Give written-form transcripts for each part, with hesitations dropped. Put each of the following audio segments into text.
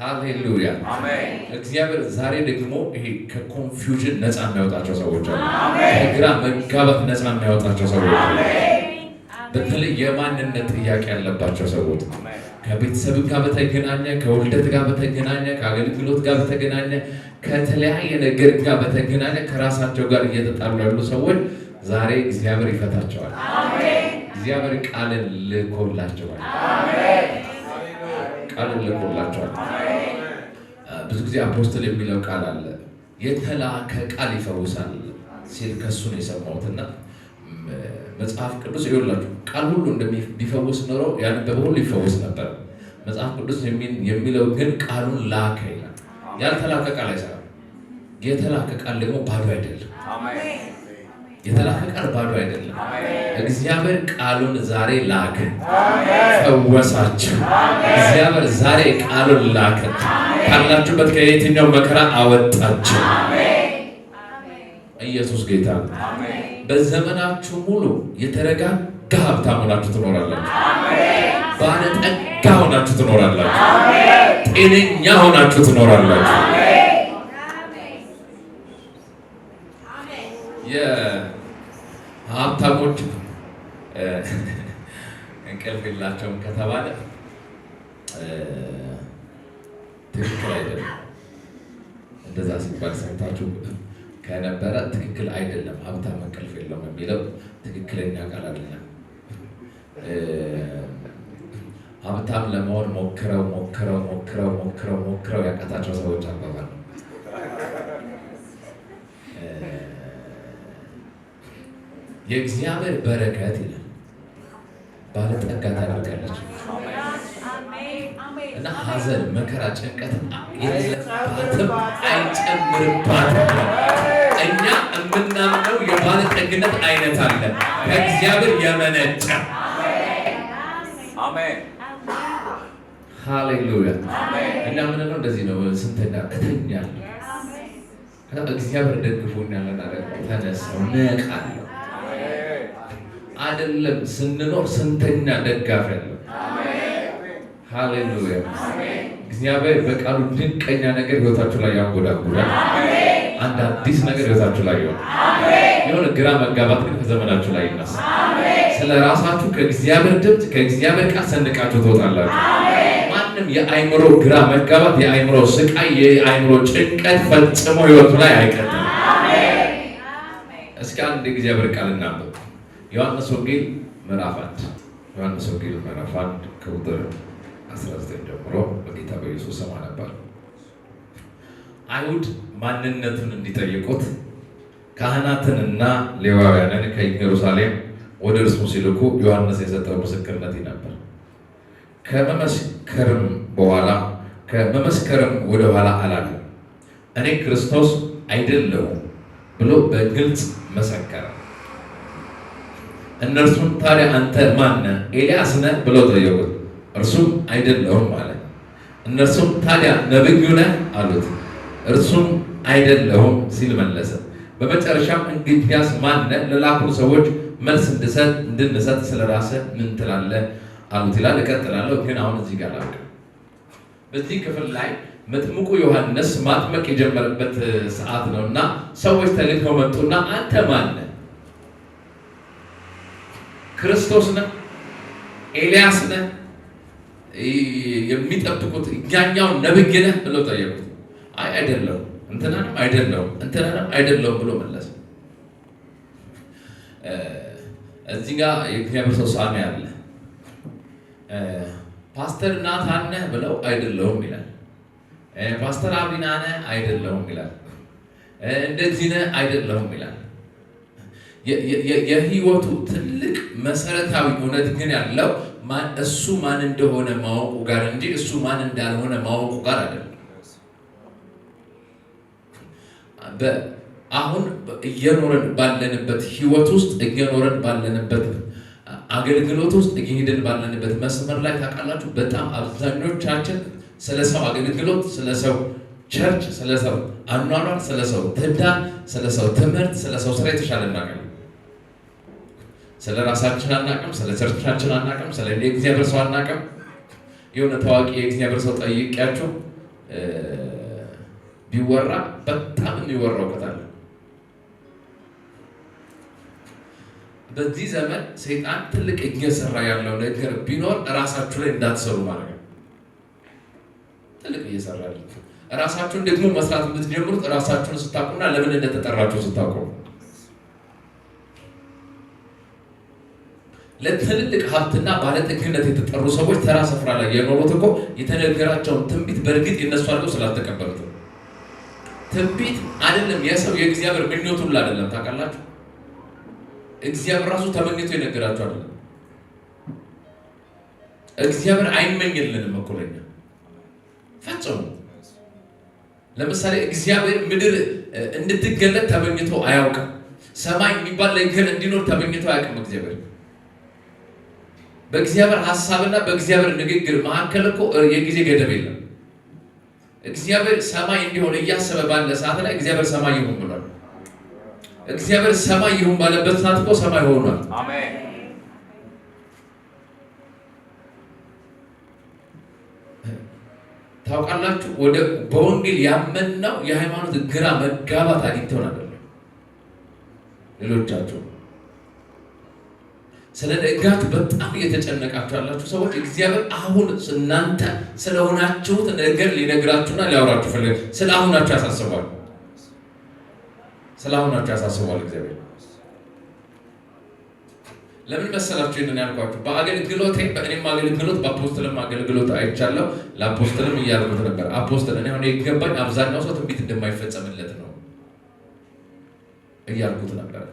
ሃሌሉያ አሜን። እግዚአብሔር ዛሬ ደግሞ ይሄ ከኮንፊውዥን ነፃ የሚያወጣቸው ሰዎች አሉ። ከግራ መጋባት ነፃ የሚያወጣቸው ሰዎች አሉ። በተለይ የማንነት ጥያቄ ያለባቸው ሰዎች ከቤተሰብ ጋር በተገናኘ፣ ከውልደት ጋር በተገናኘ፣ ከአገልግሎት ጋር በተገናኘ፣ ከተለያየ ነገር ጋር በተገናኘ ከራሳቸው ጋር እየተጣሉ ያሉ ሰዎች ዛሬ እግዚአብሔር ይፈታቸዋል። እግዚአብሔር ቃልን ልኮላቸዋል። ቃልን ልኮላቸዋል። ብዙ ጊዜ አፖስትል የሚለው ቃል አለ፣ የተላከ ቃል ይፈውሳል ሲል ከሱ ነው የሰማሁትና መጽሐፍ ቅዱስ ይኸውላችሁ ቃል ሁሉ እንደሚፈውስ ኖሮ ያነበበ ሁሉ ይፈውስ ነበር። መጽሐፍ ቅዱስ የሚለው ግን ቃሉን ላከ ይላል። ያልተላከ ቃል አይሰራም። የተላከ ቃል ደግሞ ባዶ አይደለም። የተላከ ቃል ባዶ አይደለም። እግዚአብሔር ቃሉን ዛሬ ላከ፣ ፈወሳችሁ። እግዚአብሔር ዛሬ ቃሉን ላከ፣ ካላችሁበት ከየትኛው መከራ አወጣችሁ። ኢየሱስ ጌታ ነው። በዘመናችሁ ሙሉ የተረጋጋ ሀብታም ሆናችሁ ትኖራላችሁ። ባለጠጋ ሆናችሁ ትኖራላችሁ። ጤነኛ ሆናችሁ ትኖራላችሁ። የሀብታሞች እንቅልፍ የላቸውም ከተባለ ትክክል አይደለም። እንደዛ ሲባል ሰምታችሁ ከነበረ ትክክል አይደለም። ሀብታም እንቅልፍ የለውም የሚለው ትክክለኛ ቃል አይደለም። ሀብታም ለመሆን ሞክረው ያቃታቸው ሰዎች አባባል ነው። የእግዚአብሔር በረከት ይላል ባለጠጋ ታደርጋለች እና ሐዘን፣ መከራ፣ ጭንቀት የለባትም አይጨምርባትም። እኛ የምናምነው የባለጠግነት አይነት አለ ከእግዚአብሔር የመነጨ። አሜን ሃሌሉያ። እና ምን ነው እንደዚህ ነው። ስንተኛ እተኛለሁ እግዚአብሔር ደግፎኛል እና ተነሳው ነቃለሁ አይደለም። ስንኖር ስንተኛ ደጋፊ ያለው ሃሌሉያ። እግዚአብሔር በቃሉ ድንቀኛ ነገር ህይወታችሁ ላይ ያንጎዳጉዳል። አንድ አዲስ ነገር ህይወታችሁ ላይ ይሆናል። የሆነ ግራ መጋባት ግን ከዘመናችሁ ላይ ይነሳል። ስለ ራሳችሁ ከእግዚአብሔር ድምፅ ከእግዚአብሔር ቃል ሰንቃችሁ ትወጣላችሁ። ማንም የአይምሮ ግራ መጋባት፣ የአይምሮ ስቃይ፣ የአይምሮ ጭንቀት ፈጽሞ ህይወቱ ላይ አይቀጥልም። እስኪ አንድ የእግዚአብሔር ቃል እናንብብ። ዮሐንስ ወንጌል ምዕራፍ 1 ዮሐንስ ወንጌል ምዕራፍ 1 ከቁጥር 19 ጀምሮ በጌታ በኢየሱስ ስም አነባለሁ። አይሁድ ማንነቱን እንዲጠይቁት ካህናትንና ሌዋውያንን ከኢየሩሳሌም ወደ እርሱ ሲልኩ ዮሐንስ የሰጠው ምስክርነት ነበር። ከመመስከርም ወደ ኋላ አላለም። እኔ ክርስቶስ አይደለሁም ብሎ በግልጽ መሰከረ። እነርሱም ታዲያ አንተ ማን ነህ? ኤልያስ ነህ ብለው ጠየቁት። እርሱም አይደለሁም አለ። እነርሱም ታዲያ ነብዩ ነህ አሉት። እርሱም አይደለሁም ሲል መለሰ። በመጨረሻም እንግዲያስ ማን ነህ? ለላኩን ሰዎች መልስ እንድንሰጥ ስለ ራስህ ምን ትላለህ አሉት ይላል። እቀጥላለሁ ግን አሁን እዚህ ጋር ላውቅ። በዚህ ክፍል ላይ መጥምቁ ዮሐንስ ማጥመቅ የጀመረበት ሰዓት ነው እና ሰዎች ተልከው መጡና አንተ ማን ነህ? ክርስቶስ ነህ? ኤልያስ ነህ? የሚጠብቁት እኛኛው ነብይ ነህ ብለው ጠየቁት። አይደለሁም፣ እንትናንም አይደለሁም ብሎ መለሰ። እዚህ ጋር የእግዚአብሔር ሰው ሳሚ አለ። ፓስተር ናታን ነህ ብለው አይደለሁም ይላል። ፓስተር አቢና ነህ አይደለሁም ይላል። እንደዚህ ነህ አይደለሁም ይላል። የህይወቱ ትልቅ መሰረታዊ እውነት ግን ያለው እሱ ማን እንደሆነ ማወቁ ጋር እንጂ እሱ ማን እንዳልሆነ ማወቁ ጋር አይደለም። አሁን እየኖረን ባለንበት ህይወት ውስጥ እየኖረን ባለንበት አገልግሎት ውስጥ እየሄድን ባለንበት መስመር ላይ ታውቃላችሁ፣ በጣም አብዛኞቻችን ስለ ሰው አገልግሎት፣ ስለ ሰው ቸርች፣ ስለ ሰው አኗኗር፣ ስለ ሰው ትዳር፣ ስለ ሰው ትምህርት፣ ስለ ሰው ስራ የተሻለ እናውቃለን። ስለ ራሳችን አናውቅም፣ ስለ ቸርቻችን አናውቅም፣ ስለ እግዚአብሔር ሰው አናውቅም። የሆነ ታዋቂ የእግዚአብሔር ሰው ጠይቄያቸው ቢወራ በጣም የሚወራው ቀጣለ። በዚህ ዘመን ሰይጣን ትልቅ እየሰራ ያለው ነገር ቢኖር ራሳችሁ ላይ እንዳትሰሩ ማለት ነው። ትልቅ እየሰራ ያለው ራሳችሁን ደግሞ መስራት የምትጀምሩት ራሳችሁን ስታውቁና ለምን እንደተጠራችሁ ስታውቁ። ለትልልቅ ሀብትና ባለጠግነት የተጠሩ ሰዎች ተራ ስፍራ ላይ የኖሩት እኮ የተነገራቸውን ትንቢት በእርግጥ ይነሱ አድርገው ስላልተቀበሉት። ትንቢት አይደለም የሰው የእግዚአብሔር ምኞቱን አይደለም። ታውቃላችሁ፣ እግዚአብሔር ራሱ ተመኝቶ የነገራቸው አይደለም። እግዚአብሔር አይመኝልንም እኮ ለኛ ፈጽሞ። ለምሳሌ እግዚአብሔር ምድር እንድትገለጥ ተመኝቶ አያውቅም። ሰማይ የሚባል ነገር እንዲኖር ተመኝቶ አያውቅም። እግዚአብሔር በእግዚአብሔር ሐሳብና በእግዚአብሔር ንግግር መካከል እኮ የጊዜ ገደብ የለም። እግዚአብሔር ሰማይ እንዲሆን እያሰበ ባለ ሰዓት ላይ እግዚአብሔር ሰማይ ይሁን ብሏል። እግዚአብሔር ሰማይ ይሁን ባለበት ሰዓት እኮ ሰማይ ሆኗል። አሜን። ታውቃላችሁ፣ በወንጌል ያመንነው የሃይማኖት ግራ መጋባት አግኝተውን አይደለም። ሌሎቻችሁ ስለ ነጋት በጣም እየተጨነቃችሁ ያላችሁ ሰዎች እግዚአብሔር አሁን እናንተ ስለሆናችሁት ነገር ሊነግራችሁና ሊያወራችሁ ፈልግ። ስለአሁናችሁ ያሳስባል። ስለአሁናችሁ ያሳስባል እግዚአብሔር። ለምን መሰላችሁ ይሄንን ያልኳችሁ? በአገልግሎቴ በእኔም አገልግሎት በአፖስትልም አገልግሎት አይቻለሁ። ለአፖስትልም እያልኩት ነበር። አፖስትል እኔ አሁን የገባኝ አብዛኛው ሰው ትንቢት እንደማይፈጸምለት ነው እያልኩት ነበር።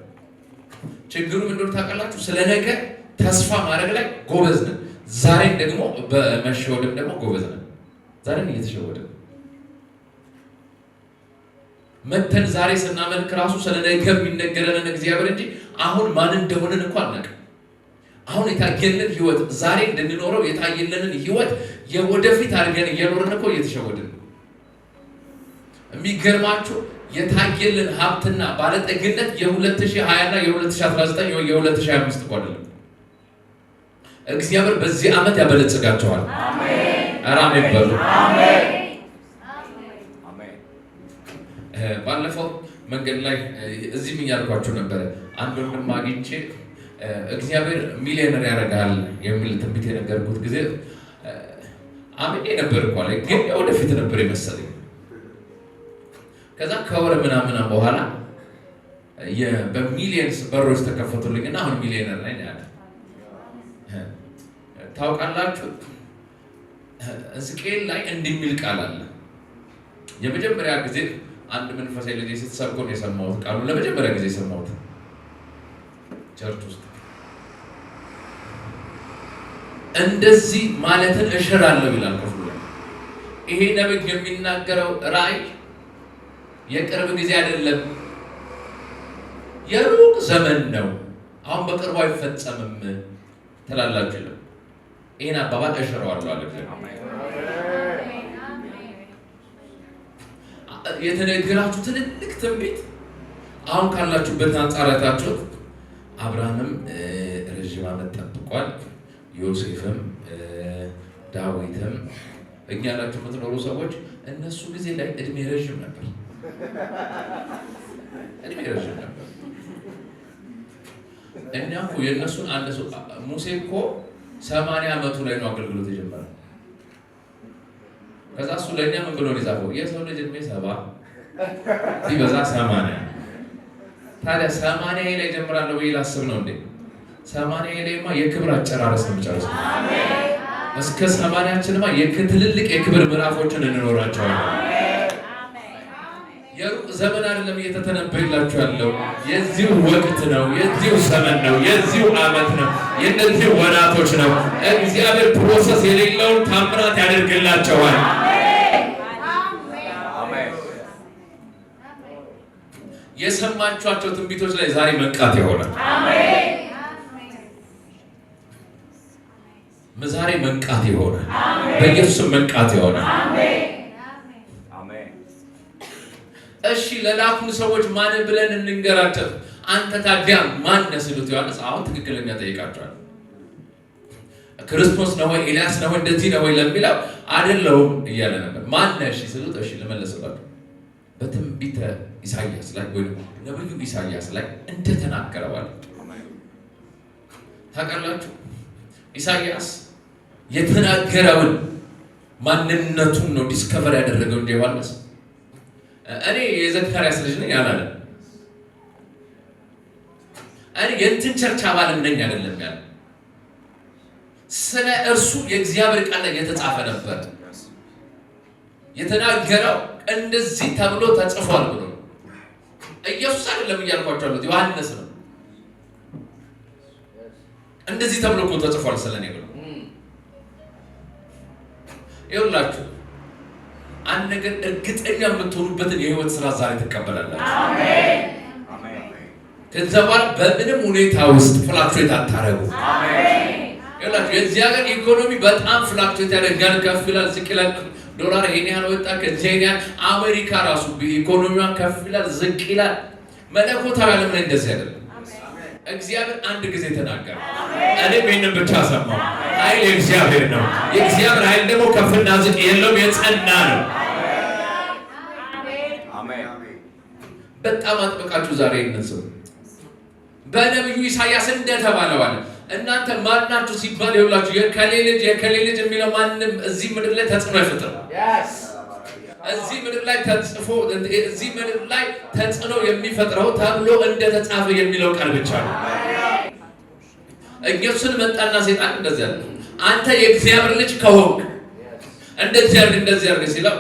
ችግሩ ምን እንደሆነ ታውቃላችሁ? ስለ ነገ ተስፋ ማድረግ ላይ ጎበዝ ነን። ዛሬም ደግሞ በመሸወድም ደግሞ ጎበዝ ነን። ዛሬም እየተሸወድን መተን ዛሬ ስናመልክ ራሱ ስለ ነገ የሚነገረንን እግዚአብሔር እንጂ አሁን ማን እንደሆነን እንኳን አናውቅም። አሁን የታየልን ህይወት ዛሬ እንድንኖረው የታየልንን ህይወት የወደፊት አድርገን እየኖርን እኮ እየተሸወድን። የሚገርማችሁ የታየልን ሀብትና ባለጠግነት የ2020 እና የ2019 የ2025 እኮ አይደለም። እግዚአብሔር በዚህ ዓመት ያበለጽጋቸዋል። አሜን። አሜን በሉ። አሜን። ባለፈው መንገድ ላይ እዚህም እያልኳችሁ ነበረ። አንድ ወንድም አግኝቼ እግዚአብሔር ሚሊዮነር ያደርጋል የሚል ትንቢት የነገርኩት ጊዜ አምኜ ነበር እኮ ላይ ግን ወደፊት ነበር የመሰለኝ። ከዛ ከወር ምናምን በኋላ በሚሊየንስ በሮች ተከፈቱልኝና አሁን ሚሊዮነር ነኝ ያለ። ታውቃላችሁ ሕዝቅኤል ላይ እንዲህ የሚል ቃል አለ። የመጀመሪያ ጊዜ አንድ መንፈሳዊ ልጅ ስትሰብኩ ነው የሰማሁት። ቃሉ ለመጀመሪያ ጊዜ የሰማሁት ቸርች ውስጥ። እንደዚህ ማለትን እሽራለሁ ይላል ክፍሉ ላይ። ይሄ ነብይ የሚናገረው ራእይ የቅርብ ጊዜ አይደለም፣ የሩቅ ዘመን ነው። አሁን በቅርቡ አይፈጸምም ትላላችሁ ይላል። ይሄን አባባል እሽረዋለሁ አለ እግዚአብሔር። የተነገራችሁ ትልልቅ ትንቢት አሁን ካላችሁበት አንጻር አይታችሁት አብርሃምም ረዥም ዓመት ጠብቋል፣ ዮሴፍም ዳዊትም እኛ ያላችሁ የምትኖሩ ሰዎች እነሱ ጊዜ ላይ እድሜ ረዥም ነበር። እድሜ ረዥም ነበር። እኛ እኮ የእነሱን አንድ ሰው ሙሴ እኮ 80 ዓመቱ ላይ ነው አገልግሎት የጀመረው። ከዛ እሱ ለእኛ ምን ብሎ ሊዛፈው የሰው ልጅ እድሜ 70 ሲበዛ 80። ታዲያ 80 ላይ ጀምራለሁ ወይ ላስብ ነው እንዴ? 80 ላይማ የክብር አጨራረስ ነው የሚጨርሰው። እስከ 80ችንማ ትልልቅ የክብር ምዕራፎችን እንኖራቸዋለን። የሩቅ ዘመን አይደለም እየተተነበየላችሁ ያለው፣ የዚሁ ወቅት ነው፣ የዚሁ ዘመን ነው፣ የዚሁ ዓመት ነው፣ የእነዚህ ወራቶች ነው። እግዚአብሔር ፕሮሰስ የሌለውን ታምራት ያደርግላቸዋል። የሰማችኋቸው ትንቢቶች ላይ ዛሬ መንቃት ይሆናል። ዛሬ መንቃት ይሆናል። በኢየሱስም መንቃት ይሆናል። እሺ ለላኩን ሰዎች ማን ብለን እንንገራቸው? አንተ ታዲያ ማን ነህ ሲሉት ዮሐንስ አሁን ትክክለኛ ጠይቃቸዋል። ክርስቶስ ነው ወይ ኤልያስ ነው ወይ እንደዚህ ነው ወይ ለሚለው አይደለሁም እያለ ነበር። ማነሽ ሲሉት እሺ ልመለስላችሁ በትንቢተ ኢሳይያስ ላይ ወይ ነብዩ ኢሳይያስ ላይ እንደተናገረው አለ። ታውቃላችሁ ኢሳይያስ የተናገረውን ማንነቱን ነው ዲስከቨር ያደረገው እንደ ዮሐንስ። እኔ የዘካርያስ ልጅ ነኝ አላለ። እኔ የእንትን ቸርች አባል ነኝ አይደለም ያለ። ስለ እርሱ የእግዚአብሔር ቃል ላይ የተጻፈ ነበር። የተናገረው እንደዚህ ተብሎ ተጽፏል ብሎ ኢየሱስ አይደለም እያልኳቸው አሉት ዮሐንስ ነው። እንደዚህ ተብሎ እኮ ተጽፏል ስለኔ ብሎ ይኸውላችሁ አንድ ነገር እርግጠኛ የምትሆኑበትን የህይወት ስራ ዛሬ ትቀበላላችሁ። አሜን አሜን። ከዛ በኋላ በምንም ሁኔታ ውስጥ ፍላክቹዌት አታረጉ። አሜን። ይኸውላችሁ የዚህ ሀገር ኢኮኖሚ በጣም ፍላክቹዌት ያደርጋል፣ ከፍ ይላል፣ ዝቅ ይላል። ዶላር ይሄን ያህል ወጣ፣ ከዚህ ያህል። አሜሪካ ራሱ ኢኮኖሚዋን ከፍ ይላል፣ ዝቅ ይላል። መለኮታዊ ዓለም ላይ እንደዚህ አይደለም። እግዚአብሔር አንድ ጊዜ ተናገረ፣ እኔም ይህንን ብቻ ሰማሁ። ኃይል የእግዚአብሔር ነው። የእግዚአብሔር ኃይል ደግሞ ከፍና ዝቅ የለውም፣ የጸና ነው። በጣም አጥብቃችሁ ዛሬ ይነሱ። በነቢዩ ኢሳይያስ እንደተባለው አለ እናንተ ማናችሁ ሲባል ይውላችሁ የከሌ ልጅ የሚለው ማንም እዚህ ምድር ላይ ተጽዕኖ አይፈጥርም። እዚህ ምድር ላይ ተጽፎ እዚህ ምድር ላይ ተጽዕኖ የሚፈጥረው ተብሎ እንደተጻፈ የሚለው ቃል ብቻ ነው። ኢየሱስን መጣና ሰይጣን እንደዚህ አለ፣ አንተ የእግዚአብሔር ልጅ ከሆንክ እንደዚህ አድርግ ሲለው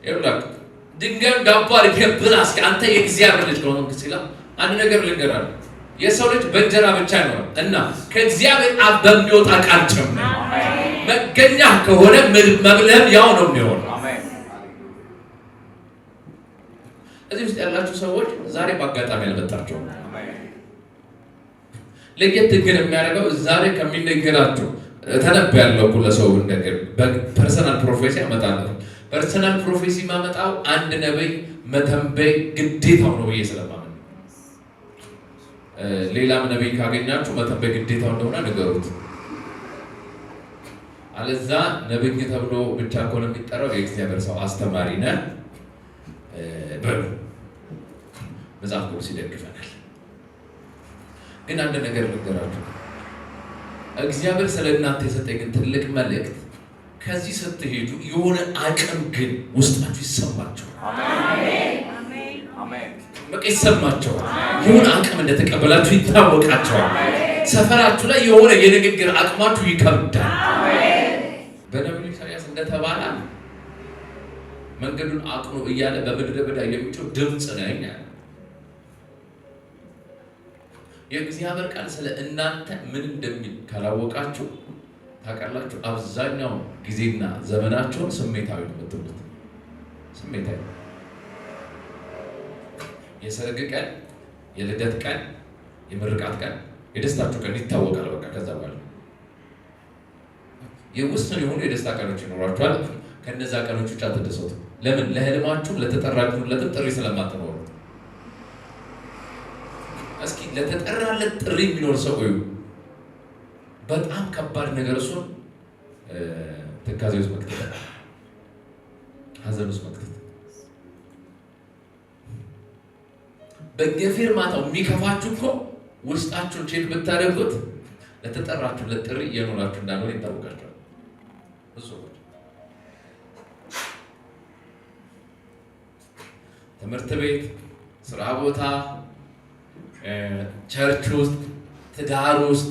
ይውላችሁ ድንጋዩን ዳቦ አድርገህ ብላ እስኪ አንተ የእግዚአብሔር ልጅ ከሆንክ ሲለው አንድ ነገር ልንገራለሁ፣ የሰው ልጅ በእንጀራ ብቻ አይኖርም እና ከእግዚአብሔር አፍ በሚወጣ ቃል ጭምር መገኛ ከሆነ መብልህም ያው ነው የሚሆነው። እዚህ ውስጥ ያላችሁ ሰዎች ዛሬ በአጋጣሚ ያልመጣችሁ ለየት ግን የሚያደርገው ዛሬ ከሚነገራችሁ ተነብያለሁ እኮ ለሰው ነገር በፐርሰናል ፕሮፌሲ አመጣለሁ። ፐርሰናል ፕሮፌሲ ማመጣው አንድ ነብይ መተንበይ ግዴታው ነው ብዬ ስለማመን ሌላም ነብይ ካገኛችሁ መተንበይ ግዴታው እንደሆነ ንገሩት። አለዛ ነብይ ተብሎ ብቻ እኮ ነው የሚጠራው። የእግዚአብሔር ሰው አስተማሪ ነህ በሉ መጽሐፍ ቅዱስ ይደግፈናል። ግን አንድ ነገር ልንገራችሁ፣ እግዚአብሔር ስለ እናንተ የሰጠኝ ትልቅ መልእክት ከዚህ ስትሄዱ የሆነ አቅም ግን ውስጣችሁ ይሰማቸዋል። አሜን አሜን። በቃ ይሰማቸዋል። የሆነ አቅም እንደተቀበላችሁ ይታወቃቸዋል። ሰፈራችሁ ላይ የሆነ የንግግር አቅማችሁ ይከብዳል። በነቢዩ ኢሳይያስ እንደተባለ መንገዱን አቅኑ እያለ በምድረ በዳ የሚጮህ ድምፅ ነኝ አለ። የእግዚአብሔር ቃል ስለ እናንተ ምን እንደሚል ካላወቃችሁ ታውቃላችሁ፣ አብዛኛው ጊዜና ዘመናቸውን ስሜታዊ ነው የምትሉት። ስሜታዊ የሰርግ ቀን፣ የልደት ቀን፣ የምርቃት ቀን፣ የደስታችሁ ቀን ይታወቃል። በቃ ከዛ በኋላ የውስን የሆኑ የደስታ ቀኖች ይኖሯችኋል። ከነዛ ቀኖች ውጭ አትደሰቱ። ለምን? ለህልማችሁ ለተጠራችሁለትም ጥሪ ስለማትኖሩ። እስኪ ለተጠራለት ጥሪ የሚኖር ሰው እዩ። በጣም ከባድ ነገር እሱን ትካዜ ውስጥ መክተት፣ ሀዘን ውስጥ መክተት። በየፊርማታው የሚከፋችሁ እኮ ውስጣችሁን ቼክ ብታደርጉት ለተጠራችሁለት ጥሪ እየኖራችሁ እንዳልሆነ ይታወቃችኋል። ብዙ ትምህርት ቤት፣ ስራ ቦታ፣ ቸርች ውስጥ፣ ትዳር ውስጥ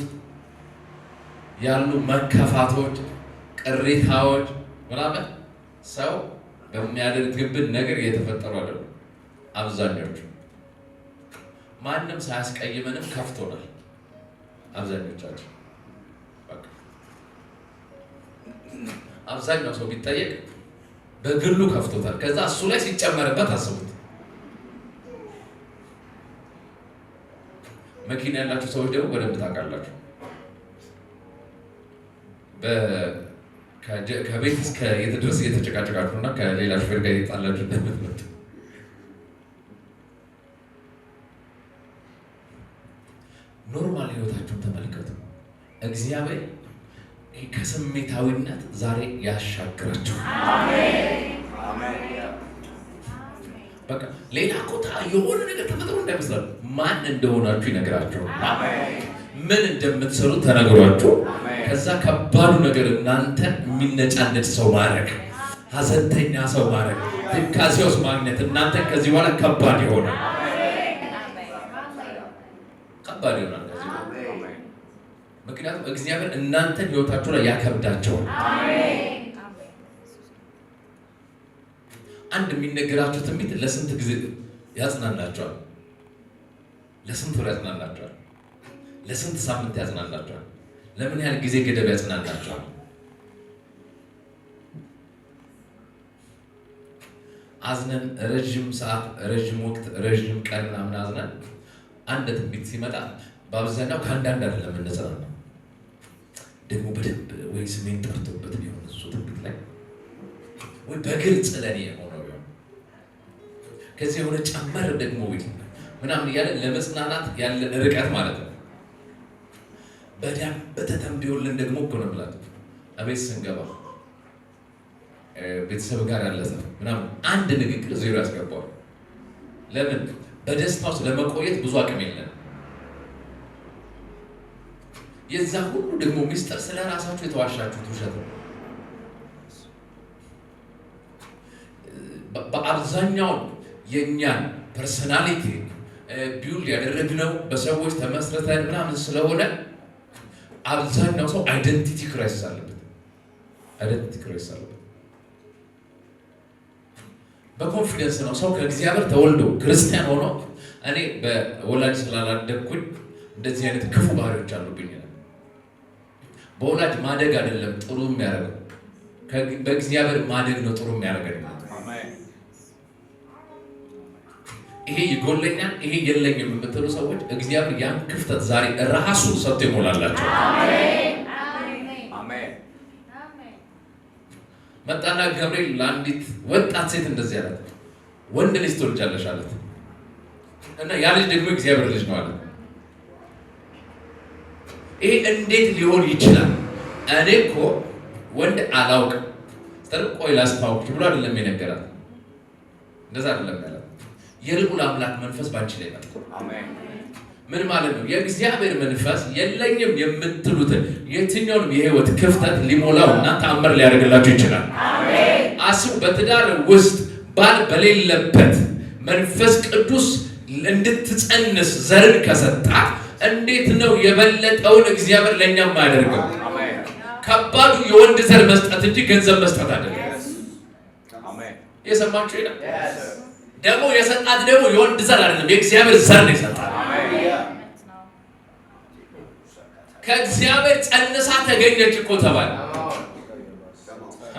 ያሉ መከፋቶች፣ ቅሬታዎች ምናምን ሰው በሚያደርግብን ነገር እየተፈጠሩ አይደሉም። አብዛኞቹ ማንም ሳያስቀይመንም ከፍቶናል። አብዛኞቻችን በቃ አብዛኛው ሰው ቢጠየቅ በግሉ ከፍቶታል። ከዛ እሱ ላይ ሲጨመርበት አስቡት። መኪና ያላችሁ ሰዎች ደግሞ በደንብ ታውቃላችሁ። ከቤት እስከ የት ድረስ እየተጨቃጨቃችሁ እና ከሌላ ሹፌር ጋር እየጣላችሁ እንደምትመጡ ኖርማል ህይወታችሁን ተመልከቱ። እግዚአብሔር ከስሜታዊነት ዛሬ ያሻግራችሁ። በቃ ሌላ ኮታ የሆነ ነገር ተፈጥሮ እንዳይመስላል ማን እንደሆናችሁ ይነግራችሁ። ምን እንደምትሰሩ ተነግሯችሁ ከዛ ከባዱ ነገር እናንተ የሚነጫነጭ ሰው ማድረግ፣ ሀዘንተኛ ሰው ማድረግ፣ ትካዜ ውስጥ ማግኘት እናንተ ከዚህ በኋላ ከባድ ይሆናል። ከባድ ይሆናል ከዚህ በኋላ ምክንያቱም እግዚአብሔር እናንተን ህይወታችሁ ላይ ያከብዳቸዋል። አንድ የሚነገራችሁ ትንቢት ለስንት ጊዜ ያጽናናቸዋል? ለስንት ወር ያጽናናቸዋል? ለስንት ሳምንት ያጽናናቸዋል? ለምን ያህል ጊዜ ገደብ ያጽናናቸዋል? አዝነን ረጅም ሰዓት፣ ረጅም ወቅት፣ ረጅም ቀን ምናምን አዝነን አንድ ትንቢት ሲመጣ በአብዛኛው ከአንዳንድ አይደለም እንጽናናው። ደግሞ በደንብ ወይ ስሜን ጠርቶበት ቢሆን እሱ ትንቢት ላይ ወይ በግልጽ ለኔ የሆነው ቢሆን ከዚህ የሆነ ጨመር ደግሞ ወይ ምናምን እያለ ለመጽናናት ያለን ርቀት ማለት ነው። በደንብ በተተንብዮልን ደግሞ እኮ ነው ብላት አቤት ስንገባ ቤተሰብ ጋር ያለ ሰው ምናምን አንድ ንግግር ዜሮ ያስገባዋል። ለምን? በደስታ ውስጥ ለመቆየት ብዙ አቅም የለን። የዛ ሁሉ ደግሞ ሚስጥር ስለ ራሳችሁ የተዋሻችሁት ውሸት ነው። በአብዛኛው የእኛን ፐርሰናሊቲ ቢውልድ ያደረግነው በሰዎች ተመስርተን ምናምን ስለሆነ አብዛኛው ሰው አይደንቲቲ ክራይሲስ አለበት። አይደንቲቲ ክራይሲስ አለበት። በኮንፊደንስ ነው ሰው ከእግዚአብሔር ተወልዶ ክርስቲያን ሆኖ እኔ በወላጅ ስላላደግኩኝ እንደዚህ አይነት ክፉ ባህሪዎች አሉብኝ። በወላጅ ማደግ አይደለም ጥሩ የሚያደርገው፣ በእግዚአብሔር ማደግ ነው ጥሩ የሚያደርገው። ይሄ ይጎለኛል፣ ይሄ የለኝም የምትሉ ሰዎች እግዚአብሔር ያን ክፍተት ዛሬ ራሱ ሰጥቶ ይሞላላቸው። መጣና ገብርኤል ለአንዲት ወጣት ሴት እንደዚህ አላት፣ ወንድ ልጅ ትወልጃለሽ አላት እና ያ ልጅ ደግሞ እግዚአብሔር ልጅ ነው አለ። ይሄ እንዴት ሊሆን ይችላል? እኔ እኮ ወንድ አላውቅም ቆይ ላስታውቅሽ ብሎ አይደለም የነገራት። እንደዛ አይደለም ያላት። የልዑል አምላክ መንፈስ ባንቺ ላይ መጣ። አሜን። ምን ማለት ነው? የእግዚአብሔር መንፈስ የለኝም የምትሉትን የትኛውንም የህይወት ክፍተት ሊሞላውና ተአምር ሊያደርግላችሁ ይችላል። አሜን። አስቡ፣ በትዳር ውስጥ ባል በሌለበት መንፈስ ቅዱስ እንድትጸንስ ዘርን ከሰጣት እንዴት ነው የበለጠውን እግዚአብሔር ለኛ የማያደርገው? አሜን። ከባዱ የወንድ ዘር መስጠት እንጂ ገንዘብ መስጠት አይደለም። አሜን። የሰማችሁ ይላል። ደግሞ የሰጣት ደግሞ የወንድ ዘር አይደለም፣ የእግዚአብሔር ዘር ነው የሰጣት። ከእግዚአብሔር ጸንሳ ተገኘች እኮ ተባለ።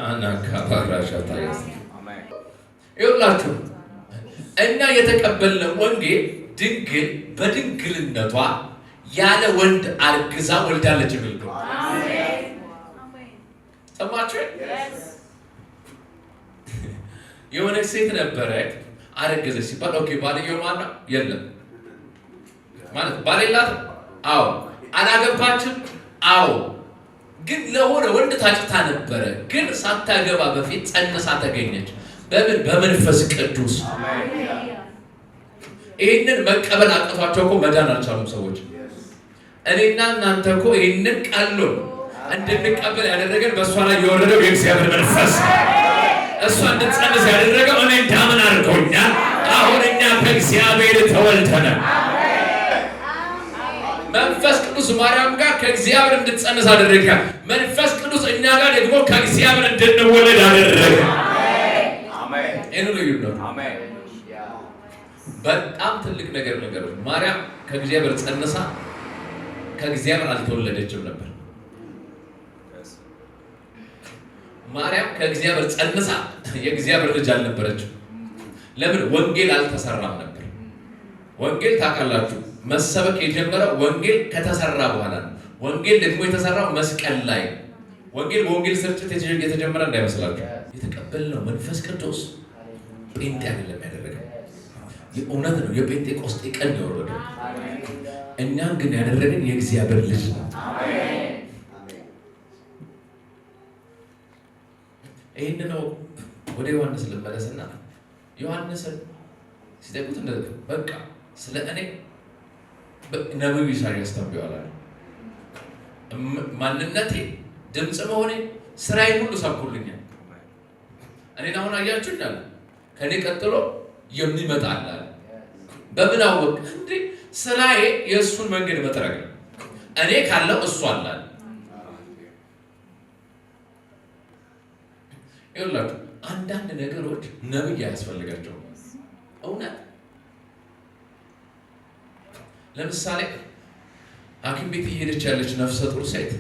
አና ካባራሻታ ይኸውላችሁ እኛ የተቀበልነው ወንጌል ድንግል በድንግልነቷ ያለ ወንድ አርግዛ ወልዳለች የሚል ነው። ሰማችሁ? የሆነች ሴት ነበረች አረገዘች ሲባል ኦኬ ባልየው ማን ነው? የለም ማለት ባል የላትም? አዎ። አላገባችም? አዎ። ግን ለሆነ ወንድ ታጭታ ነበረ። ግን ሳታገባ በፊት ጸንሳ ተገኘች። በምን? በመንፈስ ቅዱስ። ይህንን መቀበል አቅቷቸው እኮ መዳን አልቻሉም ሰዎች። እኔና እናንተ እኮ ይህንን ቀሎን እንድንቀበል ያደረገን በእሷ ላይ የወረደው የእግዚአብሔር መንፈስ፣ እሷ እንድትጸንስ ያደረገው እኔ እንዳምን አድርጎኛል። አሁን እኛ ከእግዚአብሔር ተወልደናል። መንፈስ ቅዱስ ማርያም ጋር ከእግዚአብሔር እንድትጸንስ አደረገ። መንፈስ ቅዱስ እኛ ጋር ደግሞ ከእግዚአብሔር እንድንወለድ አደረገ። አሜን። ይሄን ነው ይሁን። አሜን። በጣም ትልቅ ነገር ማርያም ከእግዚአብሔር ጸንሳ ከእግዚአብሔር አልተወለደችም ነበር። ማርያም ከእግዚአብሔር ጸንሳ የእግዚአብሔር ልጅ አልነበረችም። ለምን? ወንጌል አልተሰራም ነበር። ወንጌል ታውቃላችሁ መሰበክ የጀመረው ወንጌል ከተሰራ በኋላ ነው። ወንጌል ደግሞ የተሰራው መስቀል ላይ። ወንጌል ስርጭት የተጀመረ እንዳይመስላችሁ። የተቀበልነው መንፈስ ቅዱስ ጴንጤ አይደለም ያደረገው፣ የእውነት ነው። የጴንጤቆስጤ ቀን የወረደው። እኛን ግን ያደረገን የእግዚአብሔር ልጅ ነው። ይህን ነው ወደ ዮሐንስ ልመለስና ዮሐንስን ሲጠይቁት በቃ ስለ እኔ ነብዩ ኢሳይያስ ተንብዮአል። ማንነቴ ድምፅ መሆኔ ስራዬን ሁሉ ሰብኩልኛል። እኔን አሁን አያችሁ እንዳለ ከኔ ቀጥሎ የሚመጣ አለ። በምን አወቅ እንዴ? ስራዬ የእሱን መንገድ መጥረግ ነው። እኔ ካለው እሱ አለ። ይኸውላችሁ አንዳንድ ነገሮች ነብይ አያስፈልጋቸውም። እውነት ለምሳሌ ሐኪም ቤት እየሄደች ያለች ነፍሰ ጡር ሴት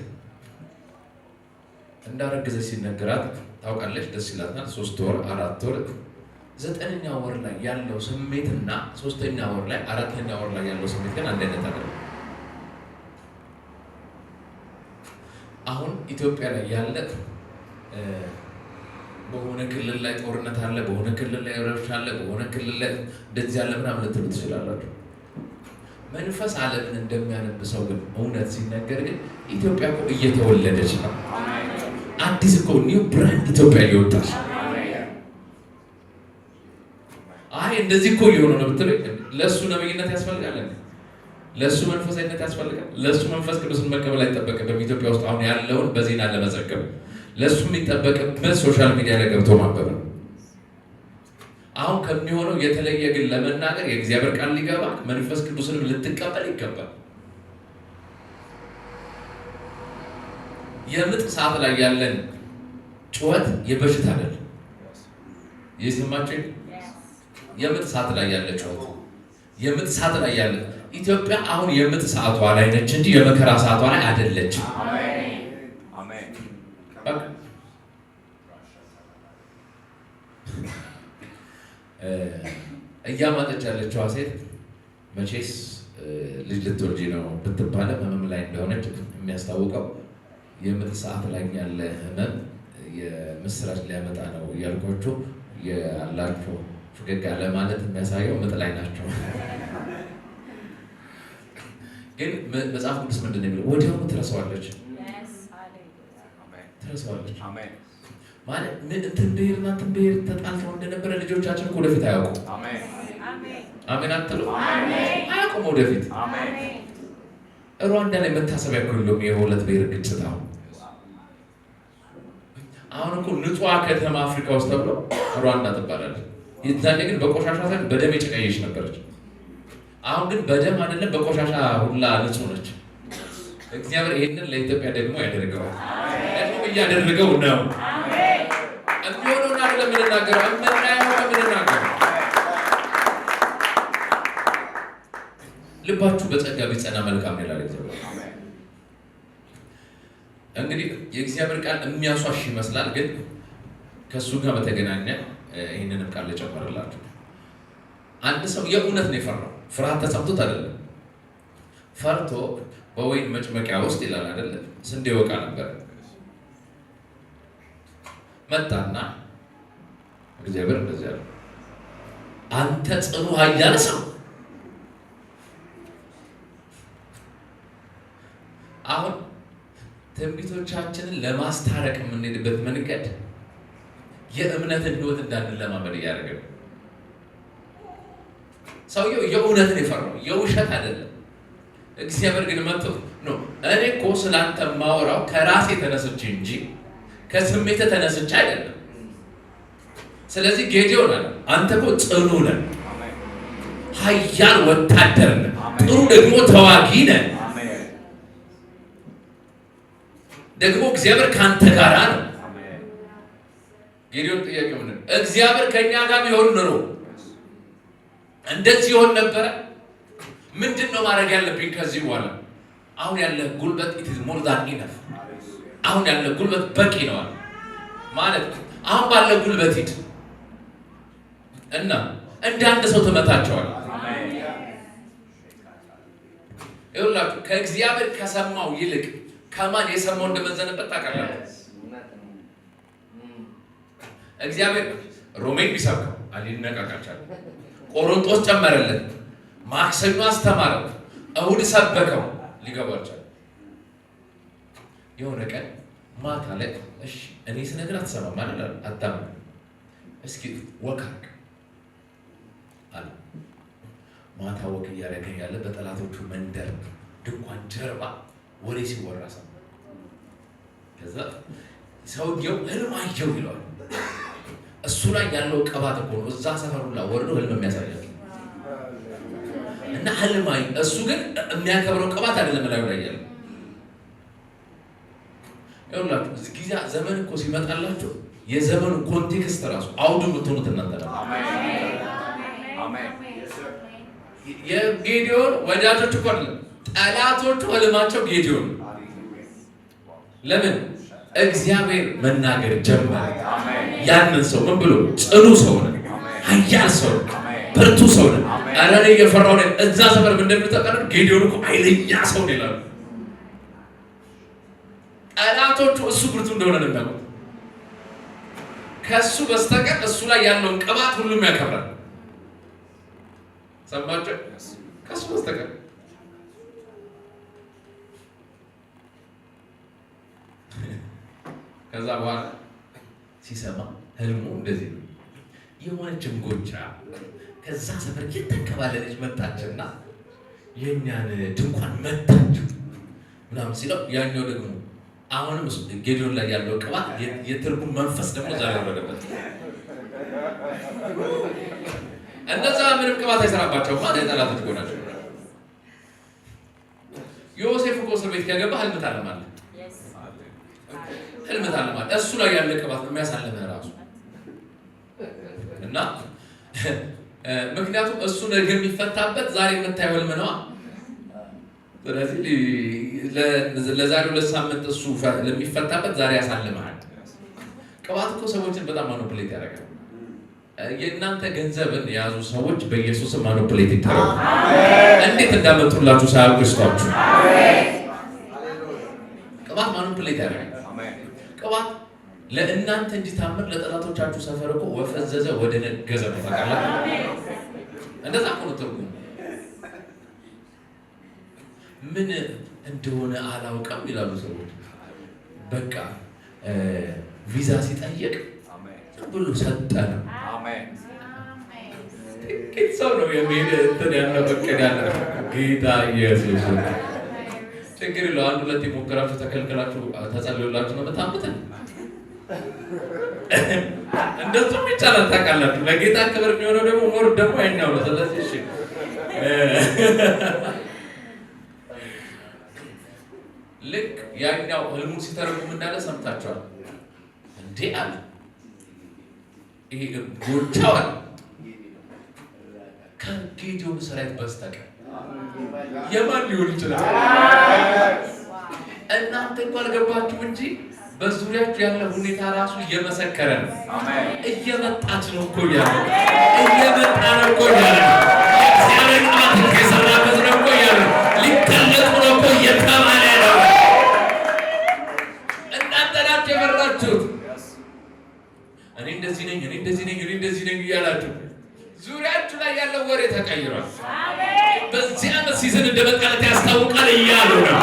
እንዳረገዘች ሲነገራት ታውቃለች፣ ደስ ይላታል። 3 ወር 4 ወር 9ኛ ወር ላይ ያለው ስሜትና 3ኛ ወር ላይ 4ኛ ወር ላይ ያለው ስሜት ግን አንድ አይነት አይደለም። አሁን ኢትዮጵያ ላይ ያለ በሆነ ክልል ላይ ጦርነት አለ፣ በሆነ ክልል ላይ ረብሻ አለ፣ በሆነ ክልል ላይ እንደዚህ ያለ ምናምን ልትሉ ትችላላችሁ። መንፈስ ዓለምን እንደሚያነብሰው ግን እውነት ሲነገር ግን ኢትዮጵያ እኮ እየተወለደች ነው። አዲስ እኮ ኒው ብራንድ ኢትዮጵያ እየወጣች። አይ እንደዚህ እኮ እየሆነ ነው ብትለኝ ለእሱ ነብይነት ያስፈልጋል፣ ለእሱ መንፈሳዊነት ያስፈልጋል። ለእሱ መንፈስ ቅዱስን መቀበል አይጠበቅብም። ኢትዮጵያ ውስጥ አሁን ያለውን በዜና ለመዘገብ ለእሱ የሚጠበቅበት ሶሻል ሚዲያ ላይ ገብቶ ማንበብ ነው። አሁን ከሚሆነው የተለየ ግን ለመናገር የእግዚአብሔር ቃል ሊገባ መንፈስ ቅዱስንም ልትቀበል ይገባል። የምጥ ሰዓት ላይ ያለን ጩኸት የበሽታ አይደለም። ይስማችሁ፣ የምጥ ሰዓት ላይ ያለ ጩኸት፣ የምጥ ሰዓት ላይ ያለ ኢትዮጵያ አሁን የምጥ ሰዓቷ ላይ ነች እንጂ የመከራ ሰዓቷ ላይ አይደለችም። እያማጠች ያለችዋ ሴት መቼስ ልጅ ልትወልጂ ነው ብትባለ ህመም ላይ እንደሆነች የሚያስታውቀው የምጥ ሰዓት ላይ ያለ ህመም የምስራች ሊያመጣ ነው እያልኳቸው ያላቸው ፈገግ ያለ ማለት የሚያሳየው ምጥ ላይ ናቸው። ግን መጽሐፍ ቅዱስ ምንድን ነው የሚለው? ወዲያውኑ ትረሳዋለች። ማለት እንትን ብሄርና እንትን ብሄር ተጣልተው እንደነበረ ልጆቻችን እኮ ወደፊት አያውቁም። አሜን አትሉ? አያውቁም ወደፊት። ሩዋንዳ ላይ መታሰቢያ እኮ የለውም የሁለት ብሄር ግጭት። አሁን እኮ ንጹዋ ከተማ አፍሪካ ውስጥ ተብሎ ሩዋንዳ ትባላለች። የዛኔ ግን በቆሻሻ ሳይሆን በደም የጨቀየች ነበረች። አሁን ግን በደም አይደለም በቆሻሻ ሁላ ንጹህ ነች። እግዚአብሔር ይሄንን ለኢትዮጵያ ደግሞ ያደርገዋል። ደግሞ እያደረገው ነው። የሚሆነውን አይደለም የምንናገረው፣ የምናየው የምንናገረው። ልባችሁ በጸጋ ቢጸና መልካም ይላል እግዚአብሔር። እንግዲህ የእግዚአብሔር ቃል የሚያሷሽ ይመስላል፣ ግን ከእሱ ጋር በተገናኘ ይህንንም ቃል ልጨምርላችሁ። አንድ ሰው የእውነት ነው የፈራው፣ ፍርሃት ተሰምቶት አይደለም። ፈርቶ በወይን መጭመቂያ ውስጥ ይላል አይደለም ስንዴ ወቃ ነበር። መጣና እግዚአብሔር እንደዚህ አለ፣ አንተ ጽኑ ኃያል ሰው። አሁን ትንቢቶቻችንን ለማስታረቅ የምንሄድበት መንገድ የእምነትን ህይወት እንዳንለማመድ እያደረገ ነው። ሰውየው የእውነትን የፈራው የውሸት አይደለም። እግዚአብሔር ግን መጥቶ ነው እኔ እኮ ስላንተ ማወራው ከራሴ ተነስቼ እንጂ ከስሜት ተነስቼ አይደለም። ስለዚህ ጌዲዮን አለ አንተ እኮ ጽኑ ነህ፣ ኃያል ወታደር ነህ፣ ጥሩ ደግሞ ተዋጊ ነህ። ደግሞ እግዚአብሔር ካንተ ጋር ነው። ጌዲዮን ጥያቄ ምን ነው? እግዚአብሔር ከኛ ጋር ቢሆን ኖሮ እንደዚህ ይሆን ነበረ? ምንድነው ማድረግ ያለብኝ ከዚህ በኋላ? አሁን ያለ ጉልበት it is more than enough። አሁን ያለ ጉልበት በቂ ነው ማለት አሁን ባለ ጉልበት ሂድ እና እንደ አንድ ሰው ተመታቸዋል። ይኸውላችሁ ከእግዚአብሔር ከሰማው ይልቅ ከማን የሰማው እንደመዘነበት ታውቃላችሁ? እግዚአብሔር ሮሜን ቢሰብከው አልነቃቃቻል፣ ቆሮንቶስ ጨመረለት፣ ማክሰኞ አስተማረው፣ እሁድ ሰበከው፣ ሊገባቸው የሆነ ቀን ማታ ላይ እሺ እኔ ስነግር አትሰማም ማለት አታምንም። እስኪ ወካክ አለ። ማታ ወክ እያደረገ ያለ በጠላቶቹ መንደር ድንኳን ጀርባ ወሬ ሲወራ ሰማ። ከዛ ሰውየው ህልም አየሁ ይለዋል። እሱ ላይ ያለው ቅባት እኮ ነው እዛ ሰፈሩ ላይ ወርዶ ህልም የሚያሳየው እና ህልም አይ እሱ ግን የሚያከብረው ቅባት አይደለም ላይ ያለው። ይኸውላችሁ እዚህ ጊዜ ዘመን እኮ ሲመጣላችሁ የዘመኑ ኮንቴክስት ራሱ አውዱ የምትሆኑት እናንተ ነው። አሜን። የጌዲዮን ወዳጆች እኮ አይደለም ጠላቶቹ ህልማቸው ጌዲዮን። ለምን? እግዚአብሔር መናገር ጀመረ። ያንን ሰው ምን ብሎ ጽኑ ሰው ነው፣ ኃያል ሰው ነው፣ ብርቱ ሰው ነው። ኧረ እኔ እየፈራሁ ነኝ። እዛ ሰፈር እንደምታውቁት ጌዲዮን እኮ ኃይለኛ ሰው ነው ይላሉ። ጠላቶቹ እሱ ብርቱ እንደሆነ ነው የሚያውቁት። ከእሱ በስተቀር እሱ ላይ ያለውን ቅባት ሁሉም ያከብራል። ሰማችሁ? ከእሱ በስተቀር ከዛ በኋላ ሲሰማ ህልሙ እንደዚህ ነው። የሆነች እንጎቻ ከዛ ሰፈር የተንከባለለች መጣችና የኛን ድንኳን መታችሁ ምናምን ሲለው ያኛው ደግሞ አሁንም ጌዲዮን ላይ ያለው ቅባት የትርጉም መንፈስ ደግሞ ዛሬ ወረደበት። እነዛ ምንም ቅባት አይሰራባቸውም ማለት የጠላቶች ጎናቸው። ዮሴፍ እኮ እስር ቤት ከገባ ህልም ታለማለህ። ህልም ታለማለህ። እሱ ላይ ያለ ቅባት ነው የሚያሳልምህ ራሱ እና ምክንያቱም እሱ ነገ የሚፈታበት ዛሬ የምታየው ህልም ነዋ። ስለዚህ ለዛሬው ለሳምንት እሱ ለሚፈታበት ዛሬ ያሳልምሃል። ቅባት እኮ ሰዎችን በጣም ማኒፑሌት ያደርጋል። የእናንተ ገንዘብን የያዙ ሰዎች በኢየሱስም ማኒፑሌት ይታረጉ። እንዴት እንዳመጡላችሁ ሳያውቁ ይስጧችሁ። ቅባት ማኒፑሌት ያደርጋል። ቅባት ለእናንተ እንዲታመር ለጠላቶቻችሁ ሰፈር እኮ ወፈዘዘ ወደ ነገዘ ነው። ታውቃላችሁ? እንደዛ እኮ ነው ትርጉሙ። ምን እንደሆነ አላውቅም ይላሉ ሰዎች። በቃ ቪዛ ሲጠየቅ ብሎ ሰጠን። ጥቂት ሰው ነው የሚሄድ እንትን ያለው በቀድ ያለ ጌታ ኢየሱስ ችግር የለው። አንድ ሁለት የሞከራችሁ ተከልክላችሁ ተጸልዮላችሁ ነው የምታምኑትን። እንደሱም ይቻላል ታውቃላችሁ። ለጌታ ክብር የሚሆነው ደግሞ ሞር ደግሞ ያኛው ነው። ስለዚህ እሺ ልክ ያኛው ህልሙን ሲተረጉም እንዳለ ሰምታችኋል እንዴ አለ። ይሄ ጎቻዋል ከጌዲዮን ሰራዊት በስተቀር የማን ሊሆን ይችላል? እናንተ እንኳን አልገባችሁ እንጂ በዙሪያችሁ ያለ ሁኔታ ራሱ እየመሰከረ ነው። እየመጣች ነው እኮ ያለ እየመጣ ነው እኮ ያለ እግዚአብሔር ቃል የሰራበት ነው እኮ ያለ ሊገለጥ ነው እኮ እየተባለ ነው። እናንተ ናችሁ የመራችሁት። እኔ እንደዚህ ነኝ፣ እኔ እንደዚህ ነኝ፣ እኔ እንደዚህ ነኝ እያላችሁ ዙሪያችሁ ላይ ያለው ወሬ ተቀይሯል። በዚህ ዓመት ሲዝን እንደመጣለት ያስታውቃል እያሉ ነው።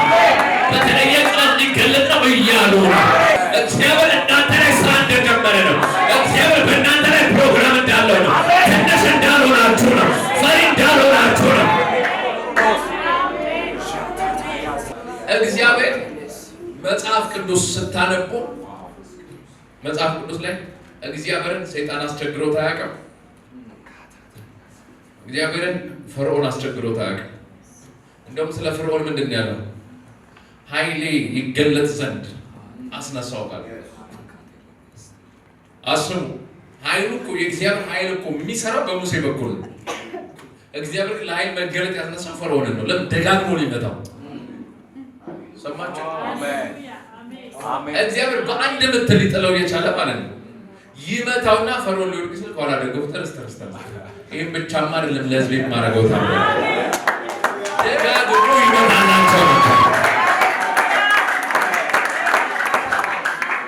በተለየ ቃል ሊገለጥ ነው እያሉ ነው። እግዚአብሔር እናንተ ላይ ስራ እንደጀመረ ነው። እግዚአብሔር በእናንተ ላይ ፕሮግራም እንዳለው ነው። ትንሽ እንዳልሆናችሁ ነው። ፈሪ እንዳልሆናችሁ ነው። እግዚአብሔር መጽሐፍ ቅዱስ ስታነቡ መጽሐፍ ቅዱስ ላይ እግዚአብሔርን ሰይጣን አስቸግሮት አያውቅም። እግዚአብሔርን ፈርዖን አስቸግሮት አያውቅም። እንደውም ስለ ፈርዖን ምንድን ነው ያለው? ኃይሌ ይገለጥ ዘንድ አስነሳው ቃል። አስሙ ኃይሉ እኮ የእግዚአብሔር ኃይል እኮ የሚሰራው በሙሴ በኩል ነው። እግዚአብሔር ለኃይል መገለጥ ያስነሳው ፈርዖንን ነው። ለምን ደጋግሞ ሊመታው ሰማችሁ? እግዚአብሔር በአንድ ምት ሊጥለው የቻለ ማለት ነው። ይመታውና ፈርዖን ሊወድቅ ሲል ከኋላ ደግሞ ተረስተረስተ ይህም ብቻማ አይደለም ለህዝብ የማደርገው ታዲያ ደጋግሞ ይመታናቸው ነበር።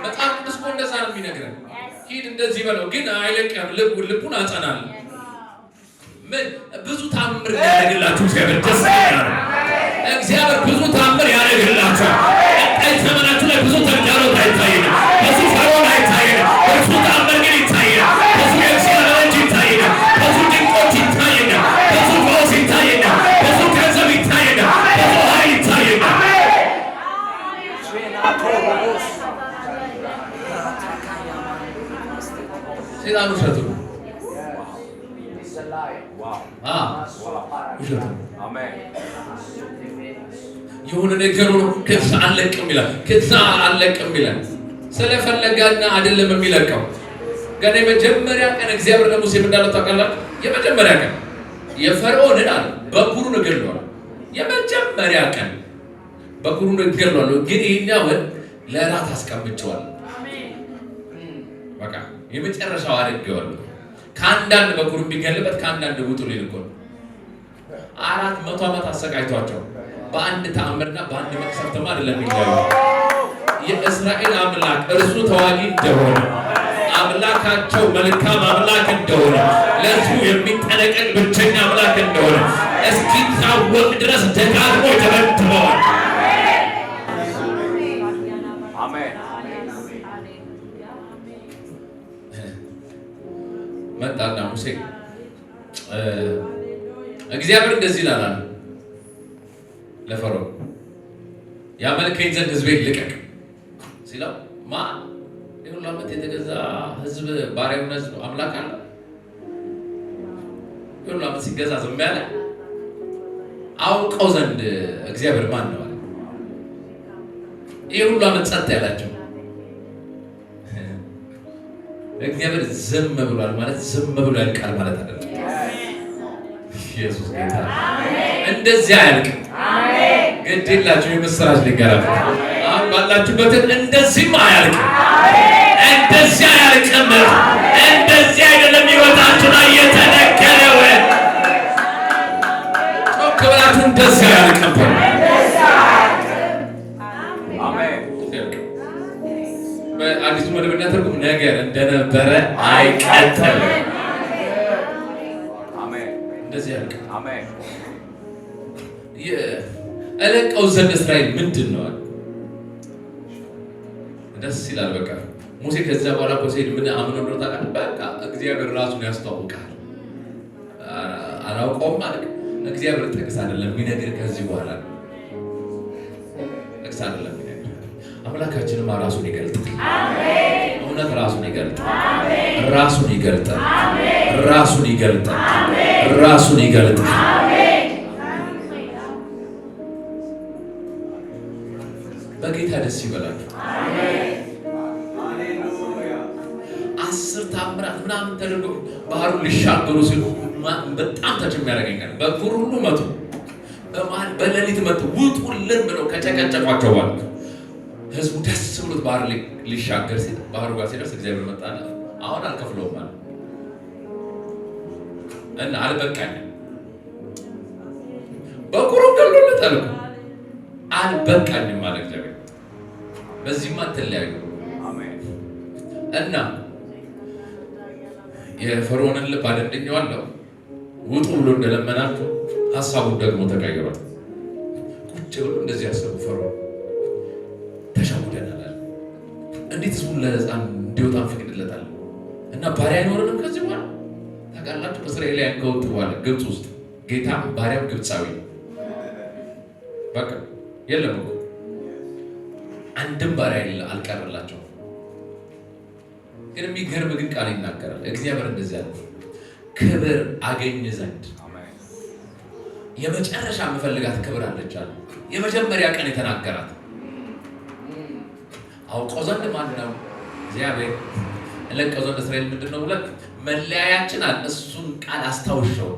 መጽሐፍ ቅዱስ እኮ እንደዛ ነው የሚነግረን። ሂድ እንደዚህ በለው ግን አይለቅም፣ ልቡን አጸናል። ምን ብዙ ታምር ያደርግላችሁ እግዚአብሔር ደስ ይላል። እግዚአብሔር ብዙ ታምር ያደርግላችሁ። ቀጣይ ዘመናችሁ ላይ ብዙ ተግዳሮት አይታየንም። ብዙ ፈርዖን አይታየንም። ብዙ ተአምር ግን ይታየናል። ብዙ የእግዚአብሔር እጅ ይታየናል። ብዙ ድንቆች ይታየናል። ብዙ ፈውስ ይታየናል። ብዙ ገንዘብ ይታየናል። ብዙ ኃይል ይታየናል። ሰይጣን ውሸቱ ነው። ውሸቱ ነው። የሆነ ነገሩ ነው። ከዛ አለቅም ይላል። ከዛ አለቅም ይላል። ስለፈለጋና አይደለም የሚለቀው። ገና የመጀመሪያ ቀን እግዚአብሔር ለሙሴ እንዳለው ታውቃላችሁ። የመጀመሪያ ቀን የፈርዖንን አለ በኩሩን እገድለዋለሁ። የመጀመሪያ ቀን በኩሩን እገድለዋለሁ፣ ግን ይሄኛውን ለራት አስቀምጬዋለሁ። በቃ የመጨረሻው አድርጌዋለሁ። ከአንዳንድ በኩር የሚገልበት ከአንዳንድ ውጡ ሊልኮ 400 ዓመት አሰቃይቷቸው በአንድ ተአምርና በአንድ መቅሰፍትማ አይደለም የሚያዩ። የእስራኤል አምላክ እርሱ ተዋጊ እንደሆነ አምላካቸው መልካም አምላክ እንደሆነ ለእርሱ የሚጠነቀቅ ብቸኛ አምላክ እንደሆነ እስኪታወቅ ድረስ ደጋግሞ ተበትበዋል። መጣና ሙሴ እግዚአብሔር እንደዚህ ይላል ለፈርዖን ያመልከኝ ዘንድ ሕዝቤን ልቀቅ ሲለው ማ የሁሉ ዓመት የተገዛ ሕዝብ ባሪያውን ሕዝብ አምላክ አለ። የሁሉ ዓመት ሲገዛ ዝም ያለ አውቀው ዘንድ እግዚአብሔር ማን ነው አለ። ይህ ሁሉ ዓመት ጸጥ ያላቸው እግዚአብሔር ዝም ብሏል ማለት ዝም ብሎ ያልቃል ማለት አይደለም። ኢየሱስ ጌታ እንደዚህ አያልቅም። ግድ የላችሁ የምስራች ልንገራችሁ። አሁን ባላችሁበት እንደዚህም አያልቅም። እንደዚህ አያልቅም። እንደዚህ አይደለም ሕይወታችሁ ላይ የተነገረው። ጮክ ብላችሁ እንደዚህ አያልቅም። በአዲሱ መደበኛ ትርጉም ነገር እንደነበረ አይቀጥልም። እንደዚህ ያልቅ እለቀው ዘንድ እስራኤል ምንድን ነው አለ። ደስ ይላል። በቃ ሙሴ ከዚያ በኋላ እኮ ሲሄድ ምን አምኖ እንደው ታውቃለህ? በቃ እግዚአብሔር ራሱን ያስተዋውቃል። አላውቀውም ማለት እግዚአብሔር ጥቅስ አይደለም የሚነግርህ ከዚህ በኋላ ጥቅስ አይደለም የሚነግርህ። አምላካችንም ራሱን ይገልጣል። እውነት ራሱን ይገልጣል። ራሱን ይገልጣል። ራሱን ይገልጣል። ራሱን ይገልጣል። በጌታ ደስ ይበላችሁ። 10 ታምራት ምናምን ተደርጎ ባህሩን ሊሻገሩ ሲሉ በጣም ተች የሚያደርገኝ ቀን በኩር ሁሉ መጡ። በሌሊት መጡ ውጡልን ብለው ከጨቀጨቋቸው በኋላ ህዝቡ ደስ ብሎት ባህር ሊሻገር ሲል ባህሩ ጋር ሲደርስ እግዚአብሔር መጣና አሁን አልከፍለውም ማለት እና አልበቃኝም። በኩሩ ገሎለታል አልበቃኝም ማለት እግዚአብሔር በዚህማ ተለያዩ እና የፈርዖንን ልብ አደንድኜዋለሁ ውጡ ብሎ እንደለመናቸው ሀሳቡን ደግሞ ተቀይሯል። ቁጭ ብሎ እንደዚህ ያሰቡ ፈርዖን ተሸውደናል። እንዴት ህዝቡን ለሕፃን እንዲወጣ እንፈቅድለታለን? እና ባሪያ አይኖርንም ከዚህ በኋላ ታውቃላችሁ። እስራኤላውያን ከወጡ በኋላ ግብፅ ውስጥ ጌታ ባሪያም ግብፃዊ በቃ የለም እኮ አንድም ባሪያ አልቀረላቸውም። ግን የሚገርም ግን ቃል ይናገራል እግዚአብሔር እንደዚህ ያለ ክብር አገኝ ዘንድ የመጨረሻ የምፈልጋት ክብር አለች አለ። የመጀመሪያ ቀን የተናገራት አውቀው ዘንድ ማን ነው? እግዚአብሔር። እለቀው ዘንድ እስራኤል ምንድን ነው ብለህ መለያያችን አለ። እሱን ቃል አስታውሸው።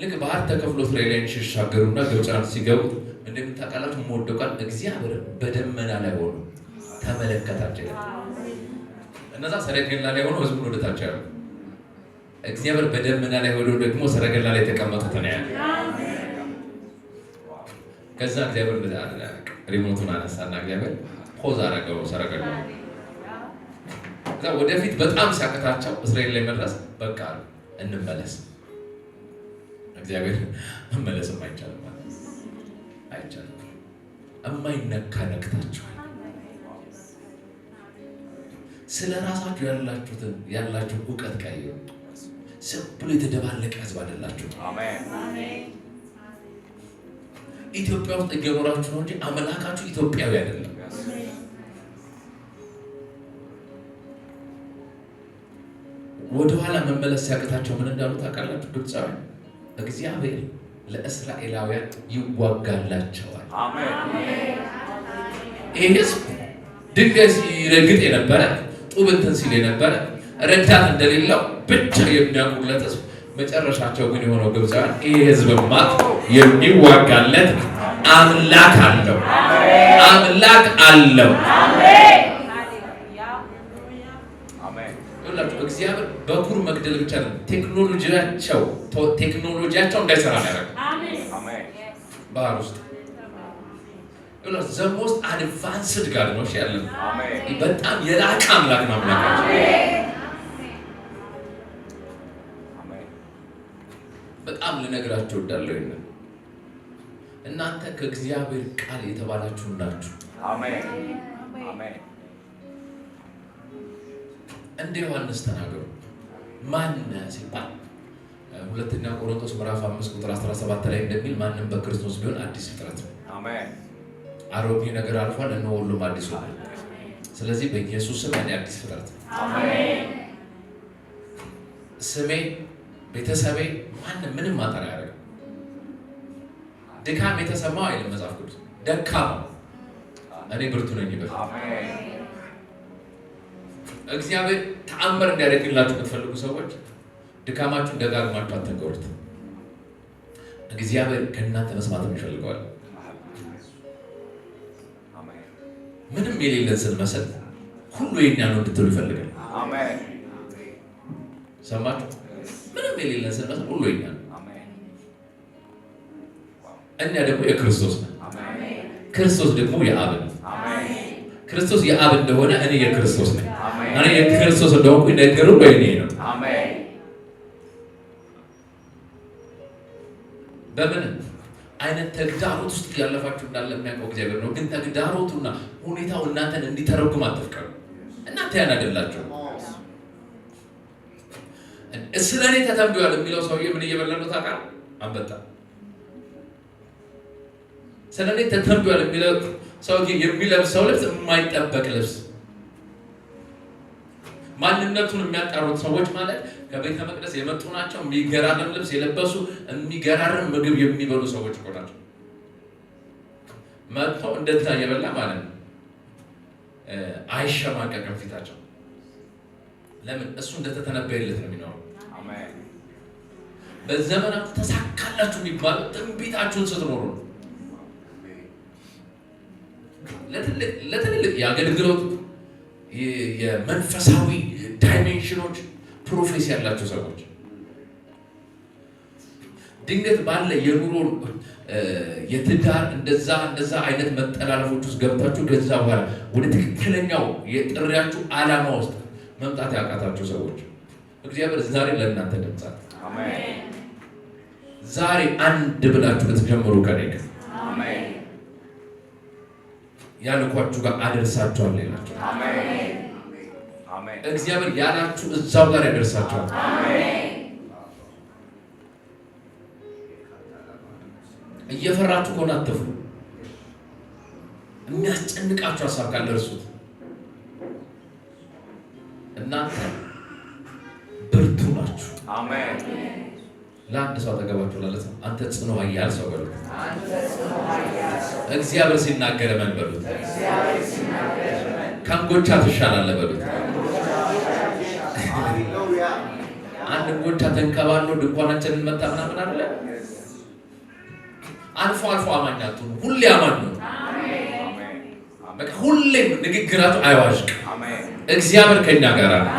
ልክ ባህር ተከፍሎ እስራኤላውያን ሲሻገሩና ግብፃውያን ሲገቡ እንደምታውቃላችሁ የምወደው ቃል እግዚአብሔር በደመና ላይ ሆኖ ተመለከታቸው። እነዛ ሰረገላ ላይ ሆኖ ህዝቡን ወደታች ያሉ፣ እግዚአብሔር በደመና ላይ ሆኖ ደግሞ ሰረገላ ላይ ተቀመጡት ነው ያለ። ከዛ እግዚአብሔር እንደዛ አለ። ሪሞቱን አነሳና እግዚአብሔር ፖዝ አደረገው ሰረገላ። ከዛ ወደፊት በጣም ሲያቀታቸው እስራኤል ላይ መድረስ በቃ እንመለስ። እግዚአብሔር መመለስም አይቻልም ማለት አይቻልም። የማይነካ ነክታችኋል። ስለ ራሳችሁ ያላችሁ እውቀት ቀይሩ። ዝም ብሎ የተደባለቀ ህዝብ አይደላችሁ። ኢትዮጵያ ውስጥ እየኖራችሁ ነው እንጂ አምላካችሁ ኢትዮጵያዊ አይደለም። ወደኋላ መመለስ ሲያቅታቸው ምን እንዳሉ ታውቃላችሁ? ግብፃዊ እግዚአብሔር ለእስራኤላውያን ይዋጋላቸዋል። ይህ ህዝብ ድንጋይ ሲረግጥ የነበረ ጡብ እንትን ሲል የነበረ ረዳት እንደሌለው ብቻ የሚያውቁለት ህዝብ፣ መጨረሻቸው ግን የሆነው ግብፃውያን ይህ ህዝብማ የሚዋጋለት አምላክ አለው፣ አምላክ አለው። እግዚአብሔር በኩር መግደል ብቻ ነው። ቴክኖሎጂያቸው እንዳይሰራ ያደረገ ባህር ውስጥ ዘሞስት አድቫንስድ ጋር ነው ያለ። በጣም የላቀ አምላክ ነው አምላካቸው። በጣም ልነግራቸው እወዳለሁ። እናንተ ከእግዚአብሔር ቃል የተባላችሁ ናችሁ። እንደ ዮሐንስ ተናገሩ። ማን ሲባል ሁለተኛ ቆሮንቶስ ምዕራፍ 5 ቁጥር 17 ላይ እንደሚል ማንም በክርስቶስ ቢሆን አዲስ ፍጥረት ነው። አሮጌ ነገር አልፏል፣ እነሆ ሁሉም አዲስ ሆኗል። ስለዚህ በኢየሱስ ስም እኔ አዲስ ፍጥረት ነው። ስሜ፣ ቤተሰቤ፣ ማንም ምንም ማጠር አያደርግም። ድካም የተሰማው አይልም መጽሐፍ ቅዱስ። ደካማ እኔ ብርቱ ነኝ ይበል። እግዚአብሔር ተአምር እንዲያደርግላችሁ የምትፈልጉ ሰዎች ድካማችሁን ደጋግማችሁ አትንገሩት። እግዚአብሔር ከእናንተ መስማት ይፈልገዋል። ምንም የሌለን ስንመስል ሁሉ የኛ ነው እንድትሉ ይፈልጋል። ሰማችሁ? ምንም የሌለን ስንመስል ሁሉ የኛ ነው። እኛ ደግሞ የክርስቶስ ነን። ክርስቶስ ደግሞ የአብ ነው። ክርስቶስ የአብ እንደሆነ እኔ የክርስቶስ ነኝ። እኔ የክርስቶስ እንደሆንኩ ነገሩ በእኔ ነው። በምን አይነት ተግዳሮት ውስጥ ያለፋችሁ እንዳለ የሚያውቀው እግዚአብሔር ነው። ግን ተግዳሮቱና ሁኔታው እናንተን እንዲተረጉም አትፍቀዱ። እናንተ ያን አይደላችሁ። ስለ እኔ ተተንብዮአል የሚለው ሰውዬ ምን እየበላ ነው ታውቃለህ? አንበጣ። ስለ እኔ ተተንብዮአል የሚለው ሰውዬ የሚለብሰው ልብስ የማይጠበቅ ልብስ። ማንነቱን የሚያጣሩት ሰዎች ማለት ከቤተ መቅደስ የመጡ ናቸው። የሚገራርም ልብስ የለበሱ የሚገራርም ምግብ የሚበሉ ሰዎች እኮ ናቸው። መጥቶ እንደዛ እየበላ ማለት ነው። አይሸማቀቅም ፊታቸው። ለምን? እሱ እንደተተነበየለት ነው የሚኖረው። በዘመናችሁ ተሳካላችሁ የሚባለው ትንቢታችሁን ስትኖሩ ነው። ለትልልቅ የአገልግሎት የመንፈሳዊ ዳይሜንሽኖች ፕሮፌሲ ያላቸው ሰዎች ድንገት ባለ የኑሮ የትዳር እንደዛ አይነት መጠላለፎች ውስጥ ገብታችሁ ከዛ በኋላ ወደ ትክክለኛው የጥሪያችሁ ዓላማ ውስጥ መምጣት ያቃታችሁ ሰዎች እግዚአብሔር ዛሬ ለእናንተ ድምጻት ዛሬ አንድ ብላችሁ ልትጀምሩ ከኔ ጋር ያልኳችሁ ጋር አደርሳችኋለሁ ይላችሁ። እግዚአብሔር ያላችሁ እዛው ጋር ያደርሳችኋል። እየፈራችሁ ከሆነ አትፍሩ። የሚያስጨንቃችሁ ሀሳብ ካለ እርሱት። እናንተ ብርቱ ናችሁ። ለአንድ ሰው አጠገባችሁ ማለት ነው። አንተ ጽኑ ኃያል ሰው በሉት። እግዚአብሔር ሲናገር ምን በሉት? ከእንጎቻ ትሻላለህ በሉት። አንድ እንጎቻ ተንከባሎ ድንኳናችንን መታ ምናምን አለ። አልፎ አማኝ አትሁኑ። ሁሌ አማኝ ነው። በቃ ሁሌም ንግግራችሁ አይዋዥቅ። እግዚአብሔር ከኛ ጋር ነው።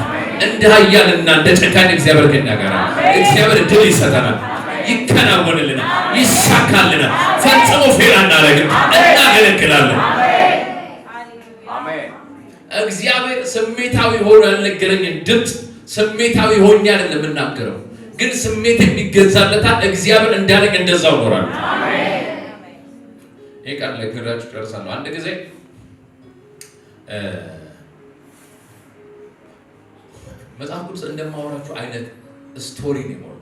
እንደ ኃያልና እንደ ጨካኝ እግዚአብሔር ከኛ ጋር ነው። እግዚአብሔር ድል ይሰጠናል፣ ይከናወንልናል፣ ይሳካልናል። ፈጽሞ ፌል አናደርግም፣ እናገለግላለን። እግዚአብሔር ስሜታዊ ሆኖ ያልነገረኝን ድምፅ ስሜታዊ ሆኜ አይደለም የምናገረው፣ ግን ስሜት የሚገዛለታል። እግዚአብሔር እንዳለኝ እንደዛው እኖራለሁ። ቃል ላይ ግራችሁ ጨርሳለሁ። አንድ ጊዜ መጽሐፍ ቅዱስ እንደማወራችሁ አይነት ስቶሪ ነው የሚሆነው።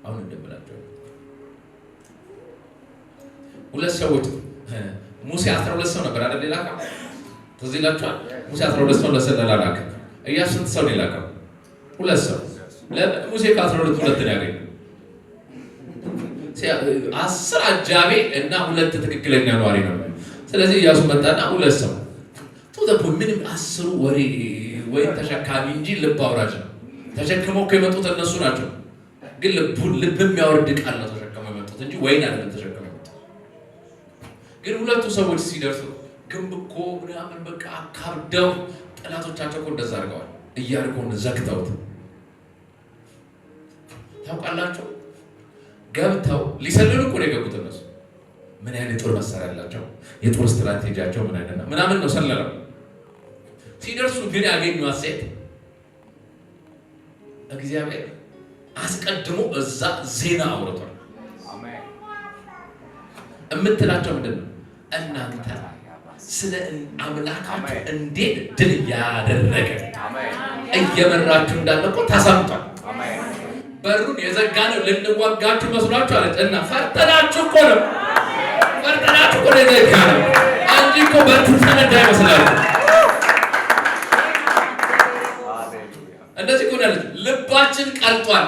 አሁን እንደምላችሁ ሁለት ሰዎች ሙሴ 12 ሰው ነበር አይደል የላከው? ትዝ ይላችኋል? ሙሴ 12 ሰው ለሰለላ ላከ። ኢያሱ ስንት ሰው ነው የላከው? 2 ሰው። ሙሴ ከ12 2 ነው ያገኘው። 10 አጃቢ እና 2 ትክክለኛ ነዋሪ ነው። ስለዚህ ኢያሱ መጣና 2 ሰው ተወደው ምንም 10 ወሬ ወይ ተሸካሚ እንጂ ልብ አውራጅ ነው። ተሸክመው ከመጡት እነሱ ናቸው። ግን ልብ የሚያወርድ ቃል ነው ተሸክመው የመጡት እንጂ ወይን አይደለም ተሸክመው የመጡት። ግን 2ቱ ሰዎች ሲደርሱ ግንብ እኮ ምናምን በቃ አካብደው ጠላቶቻቸው እኮ እንደዛ አድርገዋል። ኢያሪኮን ዘግተውት ታውቃላችሁ። ገብተው ሊሰልሉ እኮ ነው የገቡት እነሱ። ምን ያህል የጦር መሳሪያ ያላቸው የጦር ስትራቴጂያቸው ምን አይነት ምናምን ነው ሰለለው። ሲደርሱ ግን ያገኙት ሴት እግዚአብሔር አስቀድሞ እዛ ዜና አውርቷል። አሜን። እምትላቸው ምንድን ነው? እናንተ ስለ አምላካችሁ እንዴት ድል ያደረገ እየመራችሁ እንዳለ እኮ ተሰምቷል። በሩን የዘጋነው ልንዋጋችሁ መስሏችሁ አለች እና ፈርተናችሁ እኮ ነው የዘጋነው እንጂ እኮ በር ተነዳ ይመስላል። እንደዚህ እኮ ነው ልባችን ቀልጧል።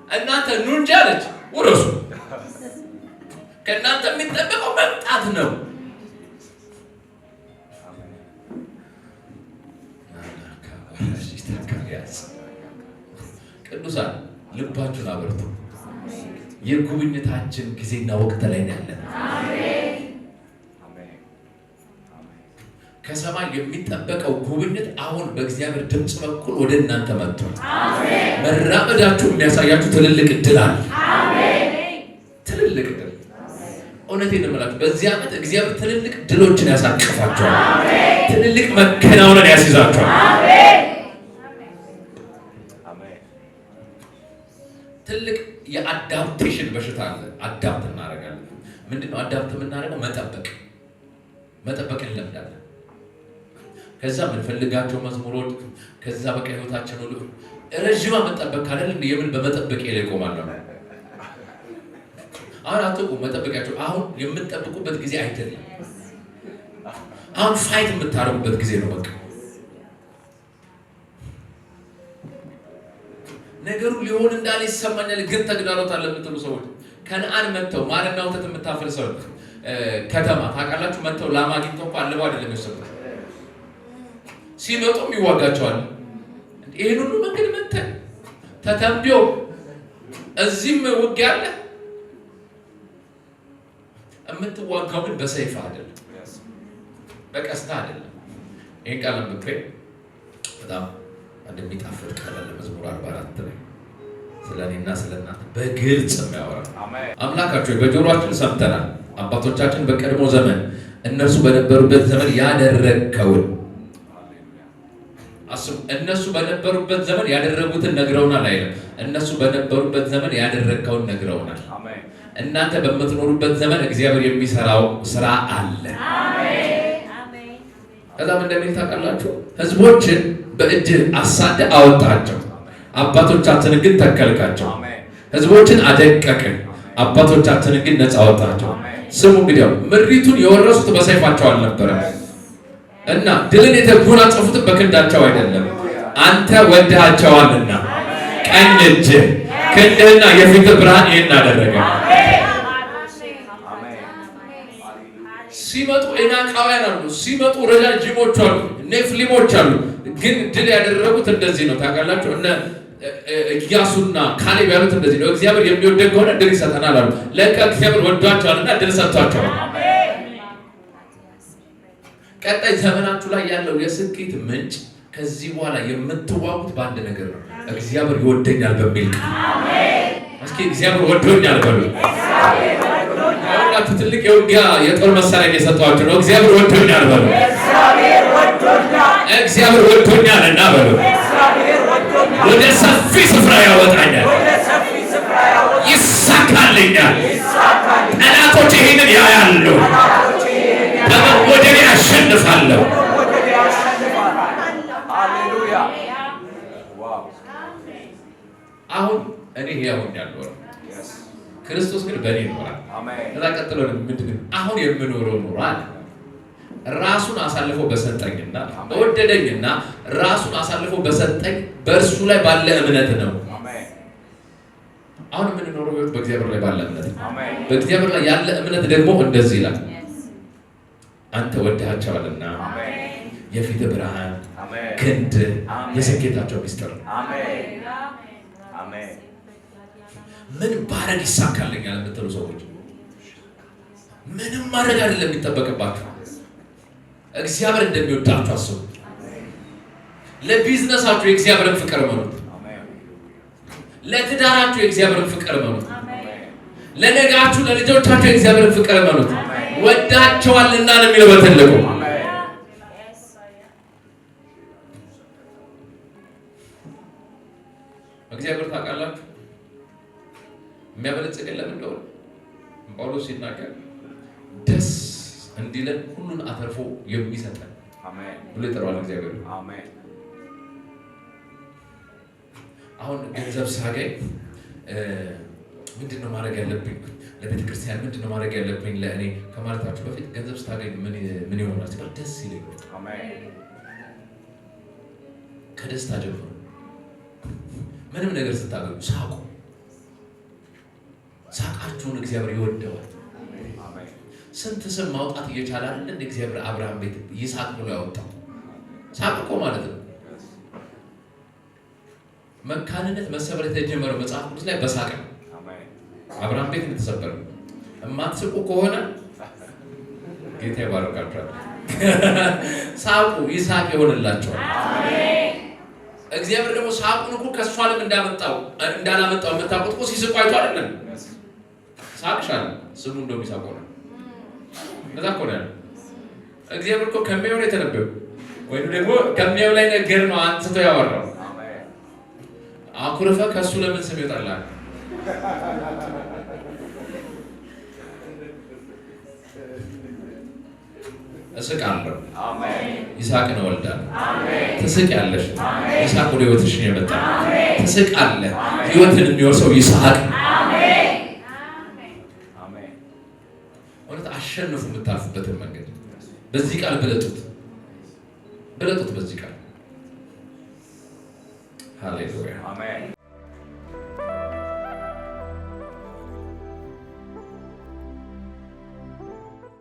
እናንተ ኑ እንጂ አለች ውረሱ። ከእናንተ የሚጠበቀው መምጣት ነው። ቅዱሳን ልባችሁን አበርቱ። የጉብኝታችን ጊዜና ወቅት ላይ ያለን ከሰማይ የሚጠበቀው ጉብኝት አሁን በእግዚአብሔር ድምፅ በኩል ወደ እናንተ መጥቷል። መራመዳችሁ የሚያሳያችሁ ትልልቅ እድል አለ። ትልልቅ እድል እውነቴን ነው የምላችሁ። በዚህ ዓመት እግዚአብሔር ትልልቅ ድሎችን ያሳቅፋቸዋል። ትልልቅ መከናወንን ያስይዛቸዋል። ትልቅ የአዳፕቴሽን በሽታ አለ። አዳፕት እናደርጋለን። ምንድነው አዳፕት የምናደርገው? መጠበቅ እንለምዳለን። ከዛ የምንፈልጋቸው መዝሙሮች ከዛ በቃ ህይወታችን ሁሉ ረጅም መጠበቅ ካለን የምን በመጠበቅ ላይ ቆማለሁ። አሁን አትቁ መጠበቂያቸው። አሁን የምትጠብቁበት ጊዜ አይደለም። አሁን ፋይት የምታረጉበት ጊዜ ነው። በቃ ነገሩ ሊሆን እንዳለ ይሰማኛል፣ ግን ተግዳሮት አለ የምትሉ ሰዎች ከነአን መጥተው ማርና ወተት የምታፈልሰው ከተማ ታውቃላችሁ። መጥተው ላም አግኝተው እኮ አልበው አይደለም የወሰዱት። ሲመጡም ይዋጋቸዋል። ይሄን ሁሉ መንገድ መተን ተተምቢዮ እዚህም ውጊያ አለ። የምትዋጋው ግን በሰይፍ አይደለም፣ በቀስታ አይደለም። ይሄን ቃል ምክሬ በጣም እንደሚጣፍጥ ቃል አለ መዝሙር 44 ላይ ስለኔና ስለናንተ በግልጽ የሚያወራ አምላካችሁ በጆሮአችን ሰምተናል። አባቶቻችን በቀድሞ ዘመን እነርሱ በነበሩበት ዘመን ያደረግከውን አስቡ። እነሱ በነበሩበት ዘመን ያደረጉትን ነግረውናል አይደል? እነሱ በነበሩበት ዘመን ያደረግከውን ነግረውናል። እናንተ በምትኖሩበት ዘመን እግዚአብሔር የሚሰራው ስራ አለ። ከዛም እንደሚል ታውቃላችሁ፣ ህዝቦችን በእጅ አሳደ አወጣቸው፣ አባቶቻችንን ግን ተከልካቸው። ህዝቦችን አደቀቅን፣ አባቶቻችንን ግን ነፃ አወጣቸው። ስሙ እንግዲህ ምድሪቱን የወረሱት በሰይፋቸው አልነበረም እና ድልን የተጎናጸፉትን በክንዳቸው አይደለም። አንተ ወድሃቸዋልና ቀኝ እጅህ ክንድህና የፊት ብርሃን ይህን አደረገ። ሲመጡ ኤናቃውያን አሉ፣ ሲመጡ ረጃጅሞች አሉ፣ ኔፍሊሞች አሉ። ግን ድል ያደረጉት እንደዚህ ነው ታውቃላችሁ። እነ ኢያሱና ካሌብ ያሉት እንደዚህ ነው። እግዚአብሔር የሚወደን ከሆነ ድል ይሰጠናል አሉ። ለካ እግዚአብሔር ወዷቸዋልና ድል ሰጥቷቸዋል። ቀጣይ ዘመናችሁ ላይ ያለው የስኬት ምንጭ ከዚህ በኋላ የምትዋጉት በአንድ ነገር ነው። እግዚአብሔር ይወደኛል በሚል አሜን። እስኪ እግዚአብሔር ወዶኛል በሉ። ያውቃችሁ ትልቅ የውጊያ የጦር መሳሪያ እየሰጧችሁ ነው። እግዚአብሔር ወዶኛል በሉ። እግዚአብሔር ወዶኛልና በሉ። ወደ ሰፊ ስፍራ ያወጣኛል። ይሳካ ይሳካልኛል። ጠላቶች ይህንን ያያሉ። በመወደድ ያሸንፋለሁ። አሁን እኔ ሕያው ያለው ክርስቶስ ግን በእኔ ይኖራል። ከዛ ቀጥሎ ምንድን አሁን የምኖረው ኑሯል ራሱን አሳልፎ በሰጠኝና በወደደኝና ራሱን አሳልፎ በሰጠኝ በእርሱ ላይ ባለ እምነት ነው። አሁን የምንኖረው ህይወት በእግዚአብሔር ላይ ባለ እምነት ነው። በእግዚአብሔር ላይ ያለ እምነት ደግሞ እንደዚህ ይላል፣ አንተ ወደሃቸዋልና የፊት ብርሃን ክንድ የስኬታቸው ሚስጥር። ምን ባረግ ይሳካልኛል የምትሉ ሰዎች ምንም ማድረግ አይደለም የሚጠበቅባችሁ። እግዚአብሔር እንደሚወዳችሁ አስቡ። ለቢዝነሳችሁ የእግዚአብሔርን ፍቅር መኑት። ለትዳራችሁ የእግዚአብሔርን ፍቅር መኑት። ለነጋችሁ ለልጆቻችሁ የእግዚአብሔርን ፍቅር መኑት። ወዳቸዋልና ነው የሚለው በትልቁ። እግዚአብሔር ታውቃላችሁ የሚያበለጽገን ለምን እንደሆነ ጳውሎስ ሲናገር ደስ እንዲለን ሁሉን አተርፎ የሚሰጠን ብሎ ይጠራዋል እግዚአብሔር። አሁን ገንዘብ ሳገኝ ምንድን ነው ማድረግ ያለብኝ? ለቤተ ክርስቲያን ምንድን ነው ማድረግ ያለብኝ? ለእኔ ከማለታችሁ በፊት ገንዘብ ስታገኝ ምን ይሆናል ሲባል ደስ ይለኛል። ከደስታ ጀምሮ ምንም ነገር ስታገኙ ሳቁ። ሳቃችሁን እግዚአብሔር ይወደዋል። ስንት ስም ማውጣት እየቻለ አይደል እንደ እግዚአብሔር አብርሃም ቤት ይስሐቅ ብሎ ያወጣው ሳቅ እኮ ማለት ነው። መካንነት መሰበር የተጀመረው መጽሐፍ ቅዱስ ላይ በሳቅ ነው። አብርሃም ቤት የተሰበረ እማትስቁ ከሆነ ጌታ ይባርካችኋል። ሳቁ ይስሐቅ ይሆንላችኋል። እግዚአብሔር ደግሞ ሳቁን እኮ ከእሱ ዓለም እንዳላመጣው የምታውቁት እኮ ሲስቁ አይቶ አይደለም። ሳቅሻል ስሙ እንደውም ይሳቁ ነው። እዛ እኮ ነው እግዚአብሔር እኮ ከሚያየው የተነበየው ወይም ደግሞ ከሚያየው ላይ ነገር ነው አንስቶ ያወራው። አኩርፈ ከእሱ ለምን ስም ይወጣላል? እስቃለሁ፣ ይስሐቅን እወልዳለሁ። ትስቂያለሽ፣ ይስሐቅ ወደ ሕይወትሽ ነው የመጣው። ትስቃለህ፣ ሕይወትን የሚወርሰው ይስሐቅ። እውነት አሸንፉ የምታልፉበትን መንገድ በዚህ ቃል ብለጡት። በዚህ ቃል ሃሌሉያ።